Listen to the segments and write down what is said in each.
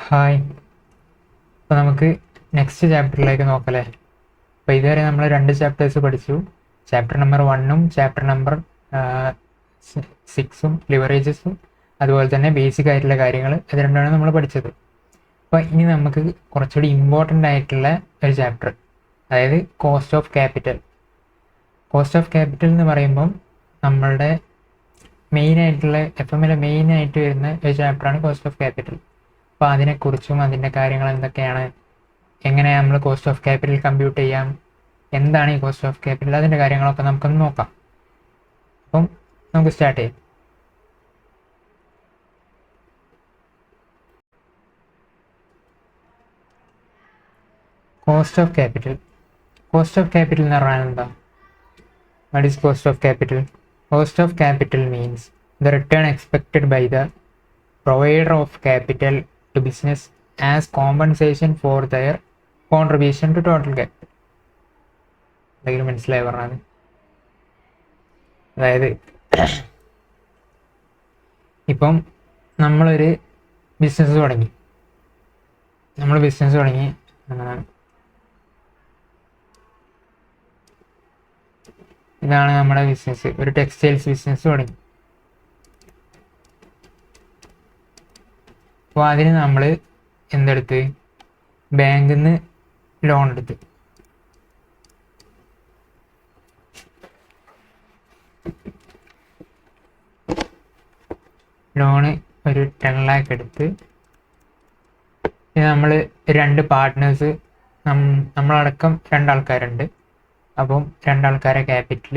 Hi. അപ്പോൾ നമുക്ക് next ചാപ്റ്ററിലേക്ക് നോക്കല്ലേ. അപ്പോൾ ഇതുവരെ നമ്മൾ 2 ചാപ്റ്റേഴ്സ് പഠിച്ചു. ചാപ്റ്റർ നമ്പർ 1ഉം ചാപ്റ്റർ നമ്പർ 6ഉം ലിവറേജസും അതുപോലെ തന്നെ ബേസിക് ആയിട്ടുള്ള കാര്യങ്ങൾ അത് രണ്ടാണ് നമ്മൾ പഠിച്ചത്. അപ്പോൾ ഇനി നമുക്ക് കുറച്ചുകൂടി ഇമ്പോർട്ടൻ്റ് ആയിട്ടുള്ള ഒരു ചാപ്റ്റർ, അതായത് cost of capital. Cost of capital എന്ന് പറയുമ്പം നമ്മളുടെ മെയിനായിട്ടുള്ള FMലെ മെയിനായിട്ട് വരുന്ന ഒരു ചാപ്റ്ററാണ് കോസ്റ്റ് ഓഫ് ക്യാപിറ്റൽ. അപ്പോൾ അതിനെക്കുറിച്ചും അതിൻ്റെ കാര്യങ്ങൾ എന്തൊക്കെയാണ്, എങ്ങനെയാണ് നമ്മൾ കോസ്റ്റ് ഓഫ് ക്യാപിറ്റൽ കമ്പ്യൂട്ട് ചെയ്യാം, എന്താണ് ഈ കോസ്റ്റ് ഓഫ് ക്യാപിറ്റൽ, അതിൻ്റെ കാര്യങ്ങളൊക്കെ നമുക്കൊന്ന് നോക്കാം. അപ്പം നമുക്ക് സ്റ്റാർട്ട് ചെയ്യാം. Cost of capital. Cost of capital എന്ന് പറഞ്ഞാൽ എന്താ? What is cost of capital? Cost of capital means the return expected by the provider of capital to business as compensation for their contribution to total capital. എന്തെങ്കിലും മനസ്സിലായി പറഞ്ഞത്? അതായത് ഇപ്പം നമ്മളൊരു business തുടങ്ങി. ഇതാണ് നമ്മുടെ ബിസിനസ്. ഒരു ടെക്സ്റ്റൈൽസ് ബിസിനസ് തുടങ്ങി. അപ്പോൾ അതിന് നമ്മൾ എന്തെടുത്ത്? ബാങ്കിൽ നിന്ന് ലോൺ എടുത്ത്. ലോണ് ഒരു 10 lakh എടുത്ത് നമ്മൾ 2 പാർട്ട്നേഴ്സ്, നമ്മളടക്കം 2 ആൾക്കാരുണ്ട്. അപ്പം 2 ആൾക്കാരെ ക്യാപിറ്റൽ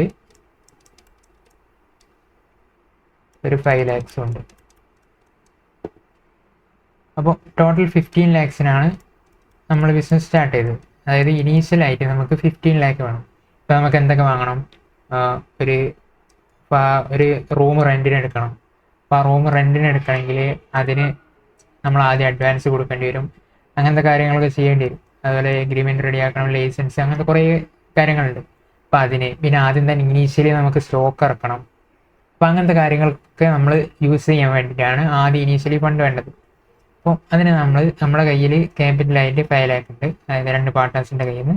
ഒരു 5 lakhs ഉണ്ട്. അപ്പോൾ ടോട്ടൽ 15 lakhsനാണ് നമ്മൾ ബിസിനസ് സ്റ്റാർട്ട് ചെയ്തത്. അതായത് ഇനീഷ്യലായിട്ട് നമുക്ക് 15 lakh വേണം. ഇപ്പോൾ നമുക്ക് എന്തൊക്കെ വാങ്ങണം? ഒരു റൂം റെൻറ്റിന് എടുക്കണം. അപ്പോൾ ആ റൂം റെൻറ്റിന് എടുക്കണമെങ്കിൽ അതിന് നമ്മൾ ആദ്യം അഡ്വാൻസ് കൊടുക്കേണ്ടി വരും. അങ്ങനത്തെ കാര്യങ്ങളൊക്കെ ചെയ്യേണ്ടി വരും. അതുപോലെ എഗ്രിമെൻറ്റ് റെഡിയാക്കണം, ലൈസൻസ്, അങ്ങനത്തെ കുറേ കാര്യങ്ങളുണ്ട്. അപ്പോൾ അതിന് പിന്നെ ആദ്യം തന്നെ ഇനീഷ്യലി നമുക്ക് സ്റ്റോക്ക് ഇറക്കണം. അപ്പോൾ അങ്ങനത്തെ കാര്യങ്ങളൊക്കെ നമ്മൾ യൂസ് ചെയ്യാൻ വേണ്ടിയിട്ടാണ് ആദ്യം ഇനീഷ്യലി ഫണ്ട് വേണ്ടത്. അപ്പോൾ അതിന് നമ്മുടെ കയ്യിൽ ക്യാപിറ്റലായിട്ട് 5 lakh ഉണ്ട്, അതായത് 2 പാർട്ട്നേഴ്സിൻ്റെ കയ്യിൽ നിന്ന്.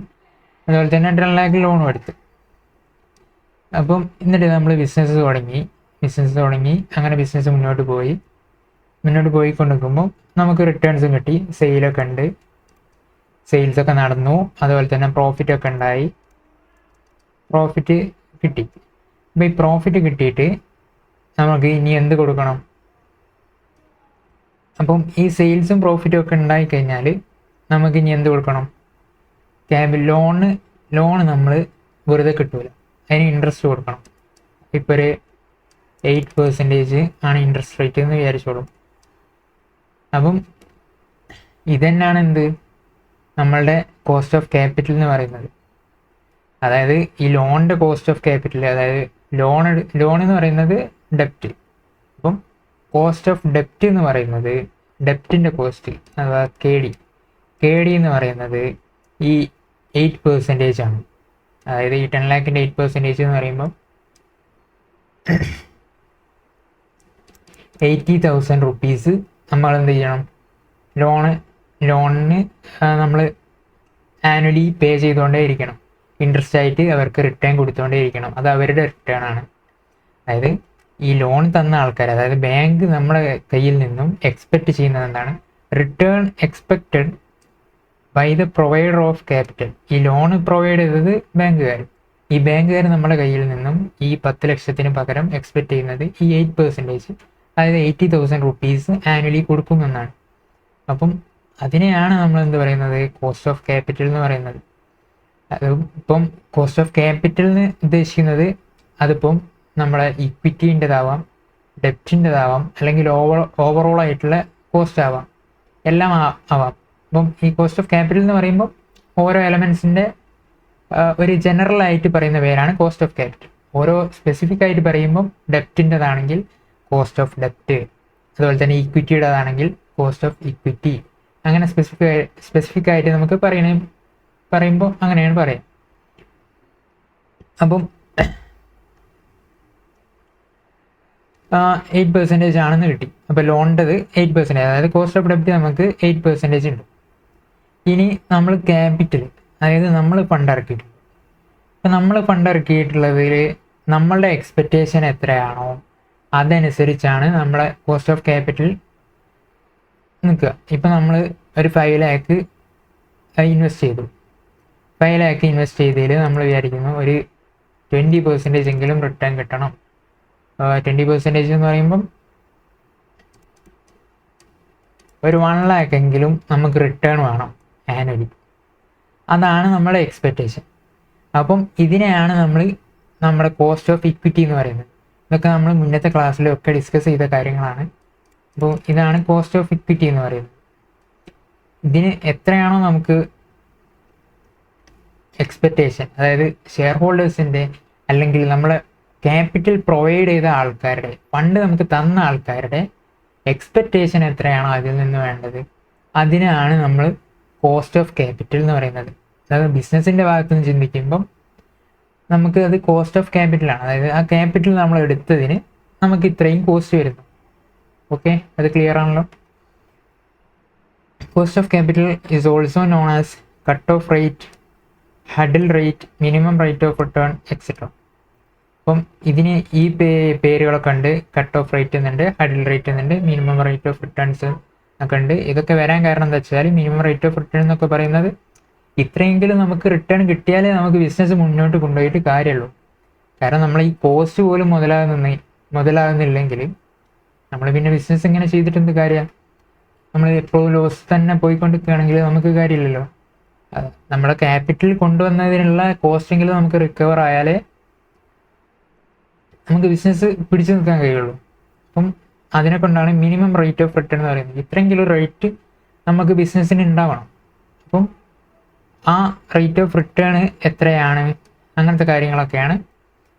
അതുപോലെ തന്നെ 10 lakh ലോണും എടുത്ത്. അപ്പം എന്നിട്ട് നമ്മൾ ബിസിനസ് തുടങ്ങി. അങ്ങനെ ബിസിനസ് മുന്നോട്ട് പോയിക്കൊണ്ടിരിക്കുമ്പോൾ നമുക്ക് റിട്ടേൺസും കിട്ടി, സെയിലൊക്കെ ഉണ്ട്, സെയിൽസൊക്കെ നടന്നു. അതുപോലെ തന്നെ പ്രോഫിറ്റൊക്കെ ഉണ്ടായി, പ്രോഫിറ്റ് കിട്ടി. അപ്പോൾ ഈ പ്രോഫിറ്റ് കിട്ടിയിട്ട് നമുക്ക് ഇനി എന്ത് കൊടുക്കണം? അപ്പം ഈ സെയിൽസും പ്രോഫിറ്റും ഒക്കെ ഉണ്ടായിക്കഴിഞ്ഞാൽ നമുക്ക് ഇനി എന്ത് കൊടുക്കണം? ലോണ് നമ്മൾ വെറുതെ കിട്ടൂല, അതിന് ഇൻട്രസ്റ്റ് കൊടുക്കണം. ഇപ്പോൾ ഒരു 8% ആണ് ഇൻട്രസ്റ്റ് റേറ്റ് എന്ന് വിചാരിച്ചോളും. അപ്പം ഇതന്നെയാണ് എന്ത് നമ്മളുടെ കോസ്റ്റ് ഓഫ് ക്യാപിറ്റൽ എന്ന് പറയുന്നത്. അതായത് ഈ ലോണിൻ്റെ കോസ്റ്റ് ഓഫ് ക്യാപിറ്റൽ, അതായത് ലോൺ എന്ന് പറയുന്നത് ഡെപ്റ്റ്. അപ്പം കോസ്റ്റ് ഓഫ് ഡെപ്റ്റ് എന്ന് പറയുന്നത് ഡെപ്റ്റിൻ്റെ കോസ്റ്റ്, അഥവാ KD എന്ന് പറയുന്നത് ഈ 8% ആണ്. അതായത് ഈ 10 lakhൻ്റെ 8% എന്ന് പറയുമ്പം 80,000 rupees നമ്മൾ എന്ത് ചെയ്യണം? ലോണിന് നമ്മൾ ആനുവലി പേ ചെയ്തുകൊണ്ടേ ഇരിക്കണം. ഇൻട്രസ്റ്റ് ആയിട്ട് അവർക്ക് റിട്ടേൺ കൊടുത്തുകൊണ്ടേ ഇരിക്കണം. അത് അവരുടെ റിട്ടേൺ ആണ്. അതായത് ഈ ലോൺ തന്ന ആൾക്കാർ, അതായത് ബാങ്ക് നമ്മുടെ കയ്യിൽ നിന്നും എക്സ്പെക്റ്റ് ചെയ്യുന്നത് എന്താണ്? Return expected by the provider of capital. ഈ ലോൺ പ്രൊവൈഡ് ചെയ്തത് ബാങ്കുകാർ. ഈ ബാങ്കുകാർ നമ്മുടെ കയ്യിൽ നിന്നും ഈ 10 ലക്ഷത്തിന് പകരം എക്സ്പെക്റ്റ് ചെയ്യുന്നത് ഈ 8%, അതായത് 80,000 rupees ആനുവലി കൊടുക്കുമെന്നാണ്. അപ്പം അതിനെയാണ് നമ്മൾ എന്ത് പറയുന്നത്? കോസ്റ്റ് ഓഫ് ക്യാപിറ്റൽ എന്ന് പറയുന്നത്. ഇപ്പം കോസ്റ്റ് ഓഫ് ക്യാപിറ്റലിന് ഉദ്ദേശിക്കുന്നത് അതിപ്പം നമ്മുടെ ഇക്വിറ്റീൻ്റെതാവാം, ഡെപ്റ്റിൻ്റെതാവാം, അല്ലെങ്കിൽ ഓവറോൾ ആയിട്ടുള്ള കോസ്റ്റ് ആവാം, എല്ലാം ആവാം. അപ്പം ഈ കോസ്റ്റ് ഓഫ് ക്യാപിറ്റൽ എന്ന് പറയുമ്പോൾ ഓരോ എലമെൻസിൻ്റെ ഒരു ജനറൽ ആയിട്ട് പറയുന്ന പേരാണ് കോസ്റ്റ് ഓഫ് ക്യാപിറ്റൽ. ഓരോ സ്പെസിഫിക് ആയിട്ട് പറയുമ്പം ഡെപ്റ്റിൻ്റെതാണെങ്കിൽ കോസ്റ്റ് ഓഫ് ഡെപ്റ്റ്, അതുപോലെ തന്നെ ഇക്വിറ്റിയുടേതാണെങ്കിൽ കോസ്റ്റ് ഓഫ് ഇക്വിറ്റി. അങ്ങനെ സ്പെസിഫിക് ആയിട്ട് നമുക്ക് പറയുമ്പോൾ അങ്ങനെയാണ് പറയാം. അപ്പം 8% ആണെന്ന് കിട്ടി. അപ്പോൾ ലോണിൻ്റെത് 8%, അതായത് കോസ്റ്റ് ഓഫ് ഡെപ്റ്റ് നമുക്ക് 8% ഉണ്ട്. ഇനി നമ്മൾ ക്യാപിറ്റൽ, അതായത് നമ്മൾ ഫണ്ട് ഇറക്കിയിട്ടുണ്ട്. അപ്പം നമ്മൾ ഫണ്ട് ഇറക്കിയിട്ടുള്ളതിൽ നമ്മളുടെ എക്സ്പെക്റ്റേഷൻ എത്രയാണോ അതനുസരിച്ചാണ് നമ്മളെ കോസ്റ്റ് ഓഫ് ക്യാപിറ്റൽ നിൽക്കുക. ഇപ്പം നമ്മൾ ഒരു 5 lakh ഇൻവെസ്റ്റ് ചെയ്തു. 5 lakh ഇൻവെസ്റ്റ് ചെയ്തതിൽ നമ്മൾ വിചാരിക്കുന്നു ഒരു 20% എങ്കിലും റിട്ടേൺ കിട്ടണം. 20% എന്ന് പറയുമ്പം ഒരു 1 lakh എങ്കിലും നമുക്ക് റിട്ടേൺ വേണം ആനുവലി. അതാണ് നമ്മുടെ എക്സ്പെക്റ്റേഷൻ. അപ്പം ഇതിനെയാണ് നമ്മൾ നമ്മുടെ കോസ്റ്റ് ഓഫ് ഇക്വിറ്റി എന്ന് പറയുന്നത്. ഇതൊക്കെ നമ്മൾ മുന്നത്തെ ക്ലാസ്സിലൊക്കെ ഡിസ്കസ് ചെയ്ത കാര്യങ്ങളാണ്. അപ്പോൾ ഇതാണ് കോസ്റ്റ് ഓഫ് ഇക്വിറ്റി എന്ന് പറയുന്നത്. ഇതിന് എത്രയാണോ നമുക്ക് എക്സ്പെക്റ്റേഷൻ, അതായത് ഷെയർ ഹോൾഡേഴ്സിൻ്റെ അല്ലെങ്കിൽ നമ്മളെ ക്യാപിറ്റൽ പ്രൊവൈഡ് ചെയ്ത ആൾക്കാരുടെ, ഫണ്ട് നമുക്ക് തന്ന ആൾക്കാരുടെ എക്സ്പെക്റ്റേഷൻ എത്രയാണോ അതിൽ നിന്ന് വേണ്ടത്, അതിനാണ് നമ്മൾ കോസ്റ്റ് ഓഫ് ക്യാപിറ്റൽ എന്ന് പറയുന്നത്. അതായത് ബിസിനസ്സിൻ്റെ ഭാഗത്ത് നിന്ന് ചിന്തിക്കുമ്പം നമുക്ക് അത് കോസ്റ്റ് ഓഫ് ക്യാപിറ്റലാണ്. അതായത് ആ ക്യാപിറ്റൽ നമ്മൾ എടുത്തതിന് നമുക്ക് ഇത്രയും കോസ്റ്റ് വരുന്നു. ഓക്കെ, അത് ക്ലിയർ ആണല്ലോ. Cost of capital is also known as cut off rate, hurdle rate, minimum rate of return etcetera. അപ്പം ഇതിന് ഈ പേരുകളൊക്കെ ഉണ്ട്. കട്ട് ഓഫ് റേറ്റ് എന്നുണ്ട്, ഹഡിൽ റേറ്റ് എന്നുണ്ട്, മിനിമം റേറ്റ് ഓഫ് റിട്ടേൺസ് ഒക്കെ ഉണ്ട്. ഇതൊക്കെ വരാൻ കാരണം എന്താ വെച്ചാൽ മിനിമം റേറ്റ് ഓഫ് റിട്ടേൺ എന്നൊക്കെ പറയുന്നത് ഇത്രയെങ്കിലും നമുക്ക് റിട്ടേൺ കിട്ടിയാലേ നമുക്ക് ബിസിനസ് മുന്നോട്ട് കൊണ്ടുപോയിട്ട് കാര്യമുള്ളൂ. കാരണം നമ്മൾ ഈ കോസ്റ്റ് പോലും മുതലാകുന്നില്ലെങ്കിൽ നമ്മൾ പിന്നെ ബിസിനസ് ഇങ്ങനെ ചെയ്തിട്ട് എന്ത് കാര്യമാണ്? നമ്മൾ എപ്പോഴും ലോസ് തന്നെ പോയിക്കൊണ്ടിരിക്കുകയാണെങ്കിൽ നമുക്ക് കാര്യമില്ലല്ലോ. നമ്മുടെ ക്യാപിറ്റൽ കൊണ്ടുവന്നതിനുള്ള കോസ്റ്റെങ്കിലും നമുക്ക് റിക്കവർ ആയാലേ നമുക്ക് ബിസിനസ് പിടിച്ചു നിൽക്കാൻ കഴിയുള്ളൂ. അപ്പം അതിനെ കൊണ്ടാണ് മിനിമം റേറ്റ് ഓഫ് റിട്ടേൺ എന്ന് പറയുന്നത്. ഇത്രയെങ്കിലും റേറ്റ് നമുക്ക് ബിസിനസ്സിന് ഉണ്ടാവണം. അപ്പം ആ റേറ്റ് ഓഫ് റിട്ടേൺ എത്രയാണ്, അങ്ങനത്തെ കാര്യങ്ങളൊക്കെയാണ്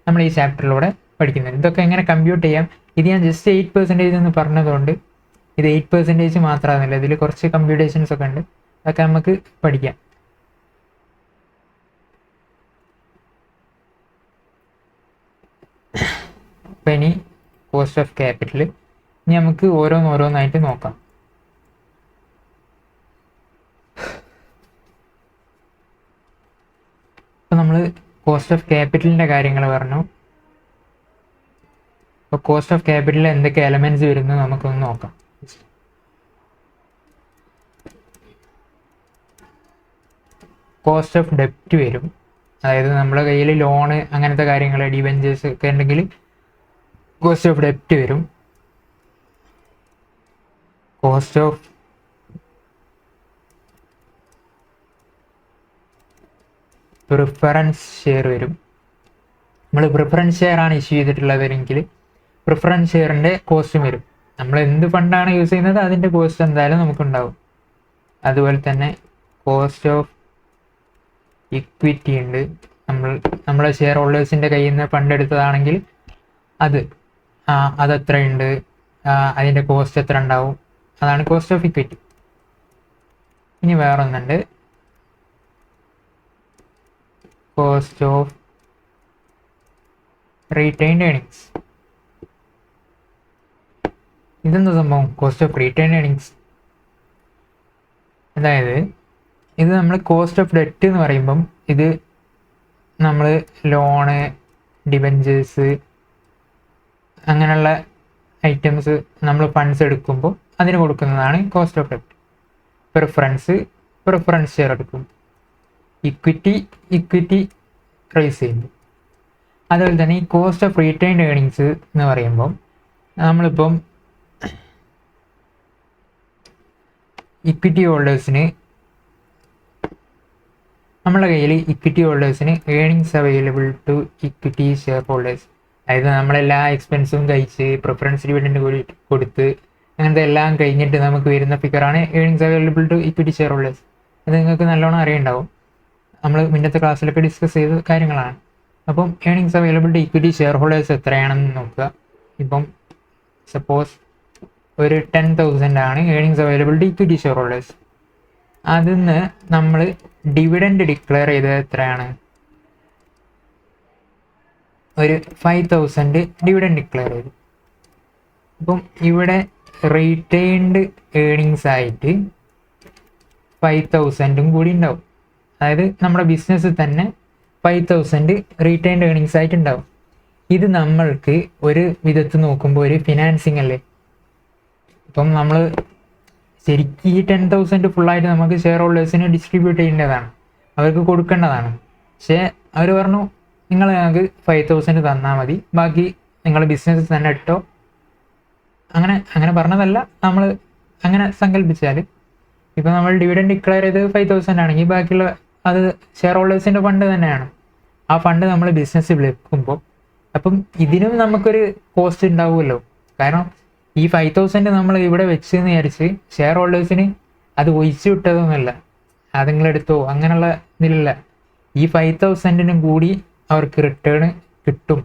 നമ്മൾ ഈ ചാപ്റ്ററിലൂടെ പഠിക്കുന്നത്. ഇതൊക്കെ എങ്ങനെ കമ്പ്യൂട്ട് ചെയ്യാം, ഇത് ഞാൻ ജസ്റ്റ് 8% എന്ന് പറഞ്ഞതുകൊണ്ട് ഇത് 8% മാത്രമാകുന്നില്ല, ഇതിൽ കുറച്ച് കമ്പ്യൂട്ടേഷൻസ് ഒക്കെ ഉണ്ട്. അതൊക്കെ നമുക്ക് പഠിക്കാം. അപ്പം ഇനി കോസ്റ്റ് ഓഫ് ക്യാപിറ്റൽ ഇനി നമുക്ക് ഓരോന്നായിട്ട് നോക്കാം. ഇപ്പം നമ്മൾ കോസ്റ്റ് ഓഫ് ക്യാപിറ്റലിൻ്റെ കാര്യങ്ങൾ പറഞ്ഞു. അപ്പോൾ കോസ്റ്റ് ഓഫ് ക്യാപിറ്റലിൽ എന്തൊക്കെ എലമെൻറ്റ്സ് വരുന്നു നമുക്കൊന്ന് നോക്കാം. കോസ്റ്റ് ഓഫ് ഡെപ്റ്റ് വരും, അതായത് നമ്മുടെ കയ്യിൽ ലോണ് അങ്ങനത്തെ കാര്യങ്ങൾ ഡിബെഞ്ചേഴ്സ് ഒക്കെ ഉണ്ടെങ്കിൽ കോസ്റ്റ് ഓഫ് ഡെപ്റ്റ് വരും. കോസ്റ്റ് ഓഫ് പ്രിഫറൻസ് ഷെയർ വരും. നമ്മൾ പ്രിഫറൻസ് ഷെയർ ആണ് ഇഷ്യൂ ചെയ്തിട്ടുള്ളതെങ്കിൽ പ്രിഫറൻസ് ഷെയറിൻ്റെ കോസ്റ്റും വരും. നമ്മൾ എന്ത് ഫണ്ടാണ് യൂസ് ചെയ്യുന്നത് അതിൻ്റെ കോസ്റ്റ് എന്തായാലും നമുക്കുണ്ടാവും. അതുപോലെ തന്നെ കോസ്റ്റ് ഓഫ് ഇക്വിറ്റി ഉണ്ട്. നമ്മളെ ഷെയർ ഹോൾഡേഴ്സിൻ്റെ കയ്യിൽ നിന്ന് ഫണ്ട് എടുത്തതാണെങ്കിൽ അതെത്രയുണ്ട്, അതിൻ്റെ കോസ്റ്റ് എത്ര ഉണ്ടാവും, അതാണ് കോസ്റ്റ് ഓഫ് ഇക്വിറ്റി. ഇനി വേറൊന്നുണ്ട്, കോസ്റ്റ് ഓഫ് റീറ്റെയിൻഡ് ഏർണിങ്സ്. ഇതെന്താ സംഭവം? കോസ്റ്റ് ഓഫ് റീറ്റെയിൻഡ് ഏർണിങ്സ് അതായത് ഇത് നമ്മൾ കോസ്റ്റ് ഓഫ് ഡെറ്റ് എന്ന് പറയുമ്പം ഇത് നമ്മൾ ലോണ്, ഡിബെഞ്ചേഴ്സ് അങ്ങനെയുള്ള ഐറ്റംസ് നമ്മൾ ഫണ്ട്സ് എടുക്കുമ്പോൾ അതിന് കൊടുക്കുന്നതാണ് cost of debt. Preference share എടുക്കും, ഇക്വിറ്റി റൈസ് ചെയ്യുന്നു. അതുപോലെ തന്നെ ഈ കോസ്റ്റ് ഓഫ് റീറ്റെയിൻഡ് ഏർണിങ്സ് എന്ന് പറയുമ്പം നമ്മളിപ്പം ഇക്വിറ്റി ഹോൾഡേഴ്സിന് നമ്മുടെ കയ്യിൽ earnings available to equity share holders, അതായത് നമ്മളെല്ലാ എക്സ്പെൻസും കഴിച്ച് പ്രിഫറൻസ് ഡിവിഡൻഡ് കൊടുത്ത് അങ്ങനത്തെ എല്ലാം കഴിഞ്ഞിട്ട് നമുക്ക് വരുന്ന ഫിഗറാണ് earnings available to equity share holders. അത് നിങ്ങൾക്ക് നല്ലോണം അറിയുണ്ടാവും, നമ്മൾ മുന്നത്തെ ക്ലാസ്സിലൊക്കെ ഡിസ്കസ് ചെയ്ത കാര്യങ്ങളാണ്. അപ്പം earnings available to equity share holders എത്രയാണെന്ന് നോക്കുക. ഇപ്പം സപ്പോസ് ഒരു 10,000 ആണ് earnings available to equity share holders. അതിൽ നിന്ന് നമ്മൾ ഡിവിഡൻഡ് ഡിക്ലെയർ ചെയ്തത് എത്രയാണ്? ഒരു 5,000 ഡിവിഡൻഡ് ഡിക്ലെയർ ചെയ്തു. അപ്പം ഇവിടെ റീറ്റെയിൻഡ് ഏണിങ്സ് ആയിട്ട് 5,000 കൂടി ഉണ്ടാവും. അതായത് നമ്മുടെ ബിസിനസ്സിൽ തന്നെ 5,000 റീറ്റെയിൻഡ് ഏണിങ്സ് ആയിട്ട് ഉണ്ടാവും. ഇത് നമ്മൾക്ക് ഒരു വിധത്തിൽ നോക്കുമ്പോൾ ഒരു ഫിനാൻസിങ് അല്ലേ. ഇപ്പം നമ്മൾ ശരിക്കും ഈ 10,000 ഫുള്ളായിട്ട് നമുക്ക് ഷെയർ ഹോൾഡേഴ്സിന് ഡിസ്ട്രിബ്യൂട്ട് ചെയ്യേണ്ടതാണ്, അവർക്ക് കൊടുക്കേണ്ടതാണ്. പക്ഷേ അവർ പറഞ്ഞു നിങ്ങൾ ഞങ്ങൾക്ക് 5,000 തന്നാൽ മതി, ബാക്കി നിങ്ങൾ ബിസിനസ്സിൽ തന്നെ ഇട്ടോ. അങ്ങനെ പറഞ്ഞതല്ല, നമ്മൾ അങ്ങനെ സങ്കല്പിച്ചാൽ ഇപ്പം നമ്മൾ ഡിവിഡൻഡ് ഡിക്ലെയർ ചെയ്ത് 5,000 ആണെങ്കിൽ ബാക്കിയുള്ള അത് ഷെയർ ഹോൾഡേഴ്സിൻ്റെ ഫണ്ട് തന്നെയാണ്. ആ ഫണ്ട് നമ്മൾ ബിസിനസ്സിൽ വെക്കുമ്പോൾ അപ്പം ഇതിനും നമുക്കൊരു കോസ്റ്റ് ഉണ്ടാവുമല്ലോ. കാരണം ഈ 5,000 നമ്മൾ ഇവിടെ വെച്ചെന്ന് വിചാരിച്ച് ഷെയർ ഹോൾഡേഴ്സിന് അത് ഒഴിച്ചു വിട്ടതൊന്നുമല്ല, അത് നിങ്ങളെടുത്തോ അങ്ങനെയുള്ള ഇതിലല്ല. ഈ 5,000 കൂടി അവർക്ക് റിട്ടേൺ കിട്ടും,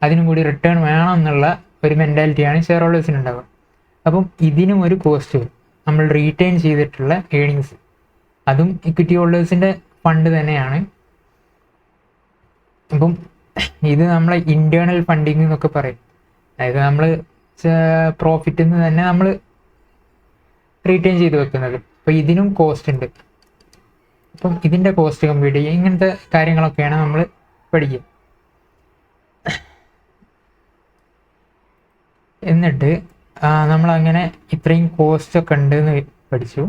അതിനും കൂടി റിട്ടേൺ വേണം എന്നുള്ള ഒരു മെൻറ്റാലിറ്റിയാണ് ഷെയർ ഹോൾഡേഴ്സിന് ഉണ്ടാവുക. അപ്പം ഇതിനും ഒരു കോസ്റ്റ് വരും. നമ്മൾ റീറ്റെയിൻ ചെയ്തിട്ടുള്ള ഏണിങ്സ് അതും ഇക്വിറ്റി ഹോൾഡേഴ്സിൻ്റെ ഫണ്ട് തന്നെയാണ്. അപ്പം ഇത് നമ്മളെ ഇൻറ്റേർണൽ ഫണ്ടിങ് എന്നൊക്കെ പറയും. അതായത് നമ്മൾ പ്രോഫിറ്റിൽ നിന്ന് തന്നെ നമ്മൾ റീറ്റെയിൻ ചെയ്ത് വെക്കുന്നത്. അപ്പോൾ ഇതിനും കോസ്റ്റ് ഉണ്ട്. അപ്പം ഇതിൻ്റെ കോസ്റ്റ് കമ്പ്യൂട്ട് ചെയ്യുക, ഇങ്ങനത്തെ കാര്യങ്ങളൊക്കെയാണ് നമ്മൾ പഠിക്കുക. എന്നിട്ട് നമ്മളങ്ങനെ ഇത്രയും കോസ്റ്റൊക്കെ ഉണ്ടെന്ന് പഠിച്ചു.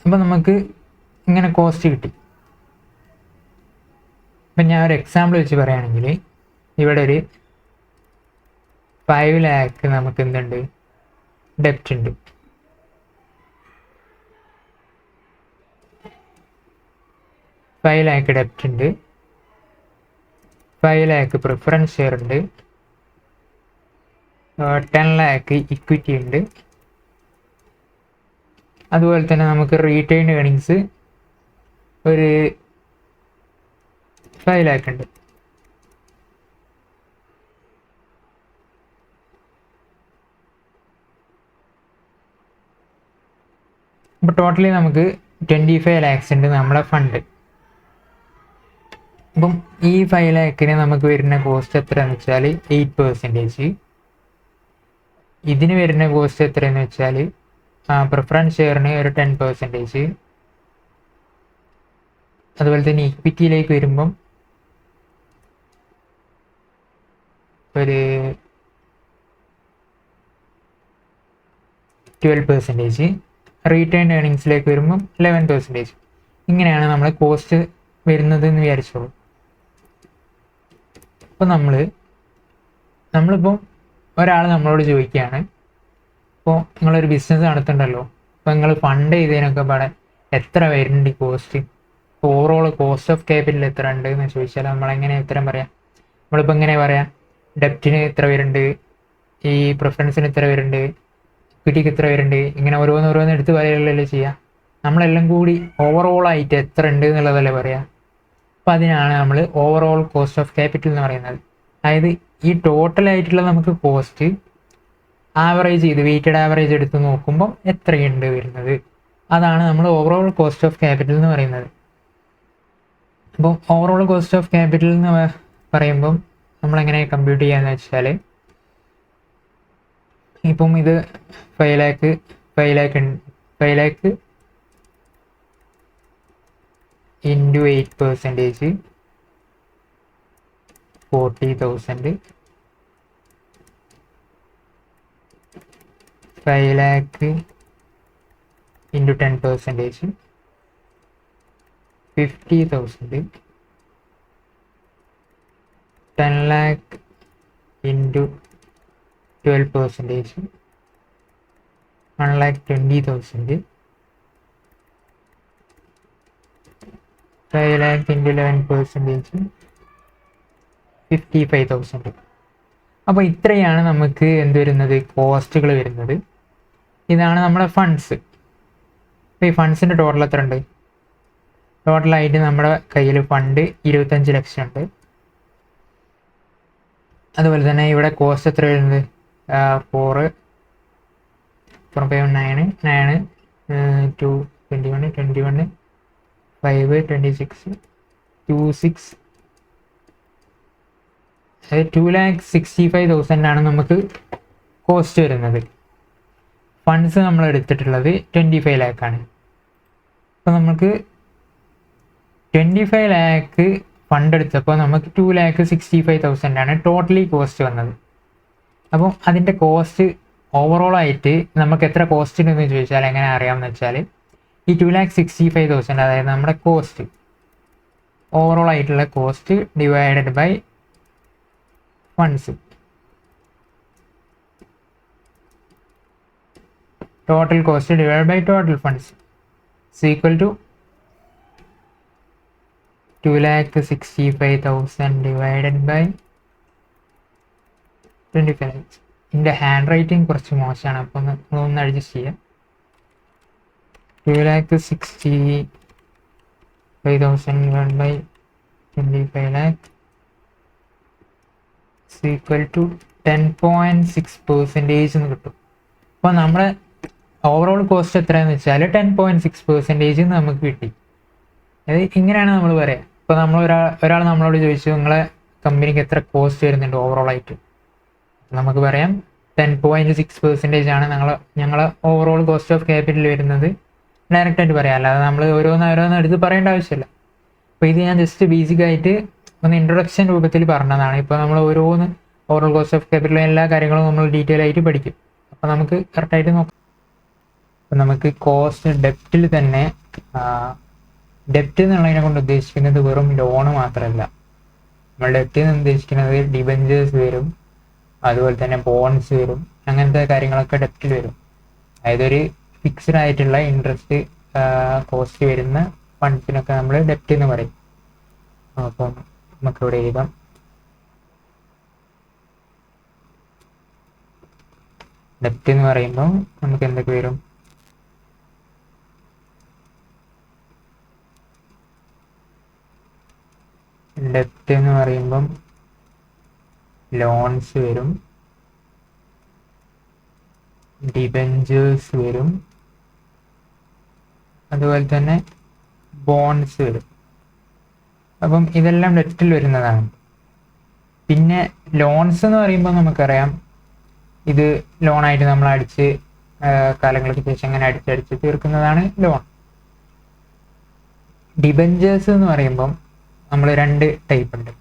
അപ്പം നമുക്ക് ഇങ്ങനെ കോസ്റ്റ് കിട്ടി. ഇപ്പം ഞാൻ ഒരു എക്സാമ്പിൾ വെച്ച് പറയുകയാണെങ്കിൽ ഇവിടെ ഒരു 5 lakh നമുക്ക് എന്തുണ്ട്, ഡെപ്റ്റ് ഉണ്ട്. $5 lakh ഡെപ്റ്റ് ഉണ്ട്, 5 lakh പ്രിഫറൻസ് ഷെയർ ഉണ്ട്, 10 lakh ഇക്വിറ്റി ഉണ്ട്. അതുപോലെ തന്നെ നമുക്ക് റീറ്റെയിൻ ഏണിങ്സ് ഒരു 5 lakh ഉണ്ട്. അപ്പോൾ ടോട്ടലി നമുക്ക് 25 lakhs ഉണ്ട് നമ്മളെ ഫണ്ട്. അപ്പം ഈ 5 lakh നമുക്ക് വരുന്ന കോസ്റ്റ് എത്രയാണെന്ന് വെച്ചാൽ 8%. ഇതിന് വരുന്ന കോസ്റ്റ് എത്രയെന്ന് വെച്ചാൽ പ്രിഫറൻസ് ഷെയറിന് ഒരു 10%. അതുപോലെ തന്നെ ഇക്വിറ്റിയിലേക്ക് വരുമ്പം ഒരു 12%. റീറ്റെയിൻ ഏണിങ്സിലേക്ക് വരുമ്പം 11%. ഇങ്ങനെയാണ് നമ്മൾ കോസ്റ്റ് വരുന്നത് എന്ന് വിചാരിച്ചോളൂ. അപ്പോൾ നമ്മളിപ്പം ഒരാൾ നമ്മളോട് ചോദിക്കുകയാണ്, ഇപ്പോൾ നിങ്ങളൊരു ബിസിനസ് നടത്തുന്നുണ്ടല്ലോ, അപ്പോൾ നിങ്ങൾ ഫണ്ട് ചെയ്തതിനൊക്കെ പാടെ എത്ര വരുന്നുണ്ട് ഈ cost, overall cost of capital എത്ര ഉണ്ട് എന്ന് ചോദിച്ചാൽ നമ്മളെങ്ങനെ ഉത്തരം പറയാം? നമ്മളിപ്പോൾ എങ്ങനെ പറയാം, ഡെപ്റ്റിന് എത്ര വരുന്നുണ്ട്, ഈ പ്രിഫറൻസിന് എത്ര വരുന്നുണ്ട്, ഇക്വിറ്റിക്ക് എത്ര വരുന്നുണ്ട്, ഇങ്ങനെ ഓരോന്ന് എടുത്ത് പറയലല്ലേ ചെയ്യുക. നമ്മളെല്ലാം കൂടി ഓവറോളായിട്ട് എത്ര ഉണ്ട് എന്നുള്ളതല്ലേ പറയാം. അപ്പോൾ അതിനാണ് നമ്മൾ ഓവറോൾ കോസ്റ്റ് ഓഫ് ക്യാപിറ്റൽ എന്ന് പറയുന്നത്. അതായത് ഈ ടോട്ടലായിട്ടുള്ള നമുക്ക് കോസ്റ്റ് ആവറേജ് ചെയ്ത് വെയ്റ്റഡ് ആവറേജ് എടുത്ത് നോക്കുമ്പോൾ എത്രയുണ്ട് വരുന്നത്, അതാണ് നമ്മൾ ഓവറോൾ കോസ്റ്റ് ഓഫ് ക്യാപിറ്റൽ എന്ന് പറയുന്നത്. അപ്പം ഓവറോൾ കോസ്റ്റ് ഓഫ് ക്യാപിറ്റൽ എന്ന് പറയുമ്പം നമ്മളെങ്ങനെ കമ്പ്യൂട്ട് ചെയ്യാന്ന് വെച്ചാൽ, ഇപ്പം ഇത് 5 lakh into 8%, 40,000. 5 lakh into 10%, 50,000. 10 lakh into 12%, 1,20,000. 5 lakh into 11%, 55,000. അപ്പോൾ ഇത്രയാണ് നമുക്ക് എന്ത് വരുന്നത്, കോസ്റ്റുകൾ വരുന്നത്. ഇതാണ് നമ്മുടെ ഫണ്ട്സ്. അപ്പോൾ ഈ ഫണ്ട്സിൻ്റെ ടോട്ടൽ എത്ര ഉണ്ട്? ടോട്ടലായിട്ട് നമ്മുടെ കയ്യിൽ ഫണ്ട് 25 ലക്ഷം ഉണ്ട്. അതുപോലെ തന്നെ ഇവിടെ കോസ്റ്റ് എത്ര വരുന്നത് 4 9 2 21 21 5 26 26 അതായത് 2,65,000 ആണ് നമുക്ക് കോസ്റ്റ് വരുന്നത്. ഫണ്ട്സ് നമ്മൾ എടുത്തിട്ടുള്ളത് 25 ലാക്കാണ്. അപ്പോൾ നമുക്ക് 25 ലാക്ക് ഫണ്ട് എടുത്തപ്പോൾ നമുക്ക് 2,65,000 ആണ് ടോട്ടലി കോസ്റ്റ് വന്നത്. അപ്പോൾ അതിൻ്റെ കോസ്റ്റ് ഓവറോളായിട്ട് നമുക്ക് എത്ര കോസ്റ്റ് ഉണ്ടെന്ന് ചോദിച്ചാൽ എങ്ങനെ അറിയാമെന്ന് വെച്ചാൽ ഈ 2,65,000 അതായത് നമ്മുടെ കോസ്റ്റ് ഓവറോൾ ആയിട്ടുള്ള cost divided by funds, total cost divide by total funds equal to 2,65,000 divided by 25 lakhs. ഇതിൻ്റെ ഹാൻഡ് റൈറ്റിംഗ് കുറച്ച് മോശമാണ്, അപ്പോൾ നമ്മളൊന്ന് അഡ്ജസ്റ്റ് ചെയ്യാം. 2,65,000 divided by 25 lakhs equal to 10.6% എന്ന് കിട്ടും. അപ്പോൾ നമ്മുടെ ഓവറോൾ കോസ്റ്റ് എത്രയാണെന്ന് വെച്ചാൽ 10.6% നമുക്ക് കിട്ടി. അത് ഇങ്ങനെയാണ് നമ്മൾ പറയുക. ഇപ്പോൾ നമ്മൾ ഒരാൾ നമ്മളോട് ചോദിച്ചു നിങ്ങളെ കമ്പനിക്ക് എത്ര കോസ്റ്റ് വരുന്നുണ്ട് ഓവറോൾ ആയിട്ട്, നമുക്ക് പറയാം 10.6% ആണ് ഞങ്ങളെ ഓവറോൾ കോസ്റ്റ് ഓഫ് ക്യാപിറ്റൽ വരുന്നത്. ഡയറക്റ്റായിട്ട് പറയാം, അല്ലാതെ നമ്മൾ ഓരോന്ന് എടുത്ത് പറയേണ്ട ആവശ്യമില്ല. അപ്പോൾ ഇത് ഞാൻ ജസ്റ്റ് ബേസിക് ആയിട്ട് ഒന്ന് ഇൻട്രൊഡക്ഷൻ രൂപത്തിൽ പറഞ്ഞതാണ്. ഇപ്പോൾ നമ്മൾ ഓവറോൾ കോസ്റ്റ് ഓഫ് ക്യാപിറ്റൽ എല്ലാ കാര്യങ്ങളും നമ്മൾ ഡീറ്റെയിൽ ആയിട്ട് പഠിക്കും. അപ്പോൾ നമുക്ക് കറക്റ്റായിട്ട് നോക്കാം. അപ്പോൾ നമുക്ക് കോസ്റ്റ് ഡെപ്റ്റിൽ തന്നെ ഡെപ്റ്റ് എന്നുള്ളതിനെ കൊണ്ട് ഉദ്ദേശിക്കുന്നത് വെറും ലോണ് മാത്രമല്ല. നമ്മൾ ഡെപ്റ്റിൽ നിന്ന് ഉദ്ദേശിക്കുന്നത് ഡിബഞ്ചേഴ്സ് വരും, അതുപോലെ തന്നെ ബോൺസ് വരും, അങ്ങനത്തെ കാര്യങ്ങളൊക്കെ ഡെപ്റ്റിൽ വരും. അതായത് ഒരു ഫിക്സ്ഡ് ആയിട്ടുള്ള ഇൻട്രസ്റ്റ് കോസ്റ്റ് വരുന്ന ഫണ്ട്സിനൊക്കെ നമ്മൾ ഡെപ്റ്റ് എന്ന് പറയും. അപ്പം നമുക്കിവിടെ എഴുതാം. ഡെപ്റ്റ് എന്ന് പറയുമ്പോൾ നമുക്ക് എന്തൊക്കെ വരും? ഡെപ്റ്റ് എന്ന് പറയുമ്പം ലോൺസ് വരും, ഡിബഞ്ചേഴ്സ് വരും, അതുപോലെ തന്നെ ബോൺസ് വരും. അപ്പം ഇതെല്ലാം ഡെപ്റ്റിൽ വരുന്നതാണ്. പിന്നെ ലോൺസ് എന്ന് പറയുമ്പോൾ നമുക്കറിയാം ഇത് ലോണായിട്ട് നമ്മൾ അടിച്ച് കാലങ്ങൾക്ക് ശേഷം അങ്ങനെ അടിച്ചടിച്ച് തീർക്കുന്നതാണ് ലോൺ. ഡിബഞ്ചേഴ്സ് എന്ന് പറയുമ്പം നമ്മൾ 2 ടൈപ്പ് ഉണ്ട്.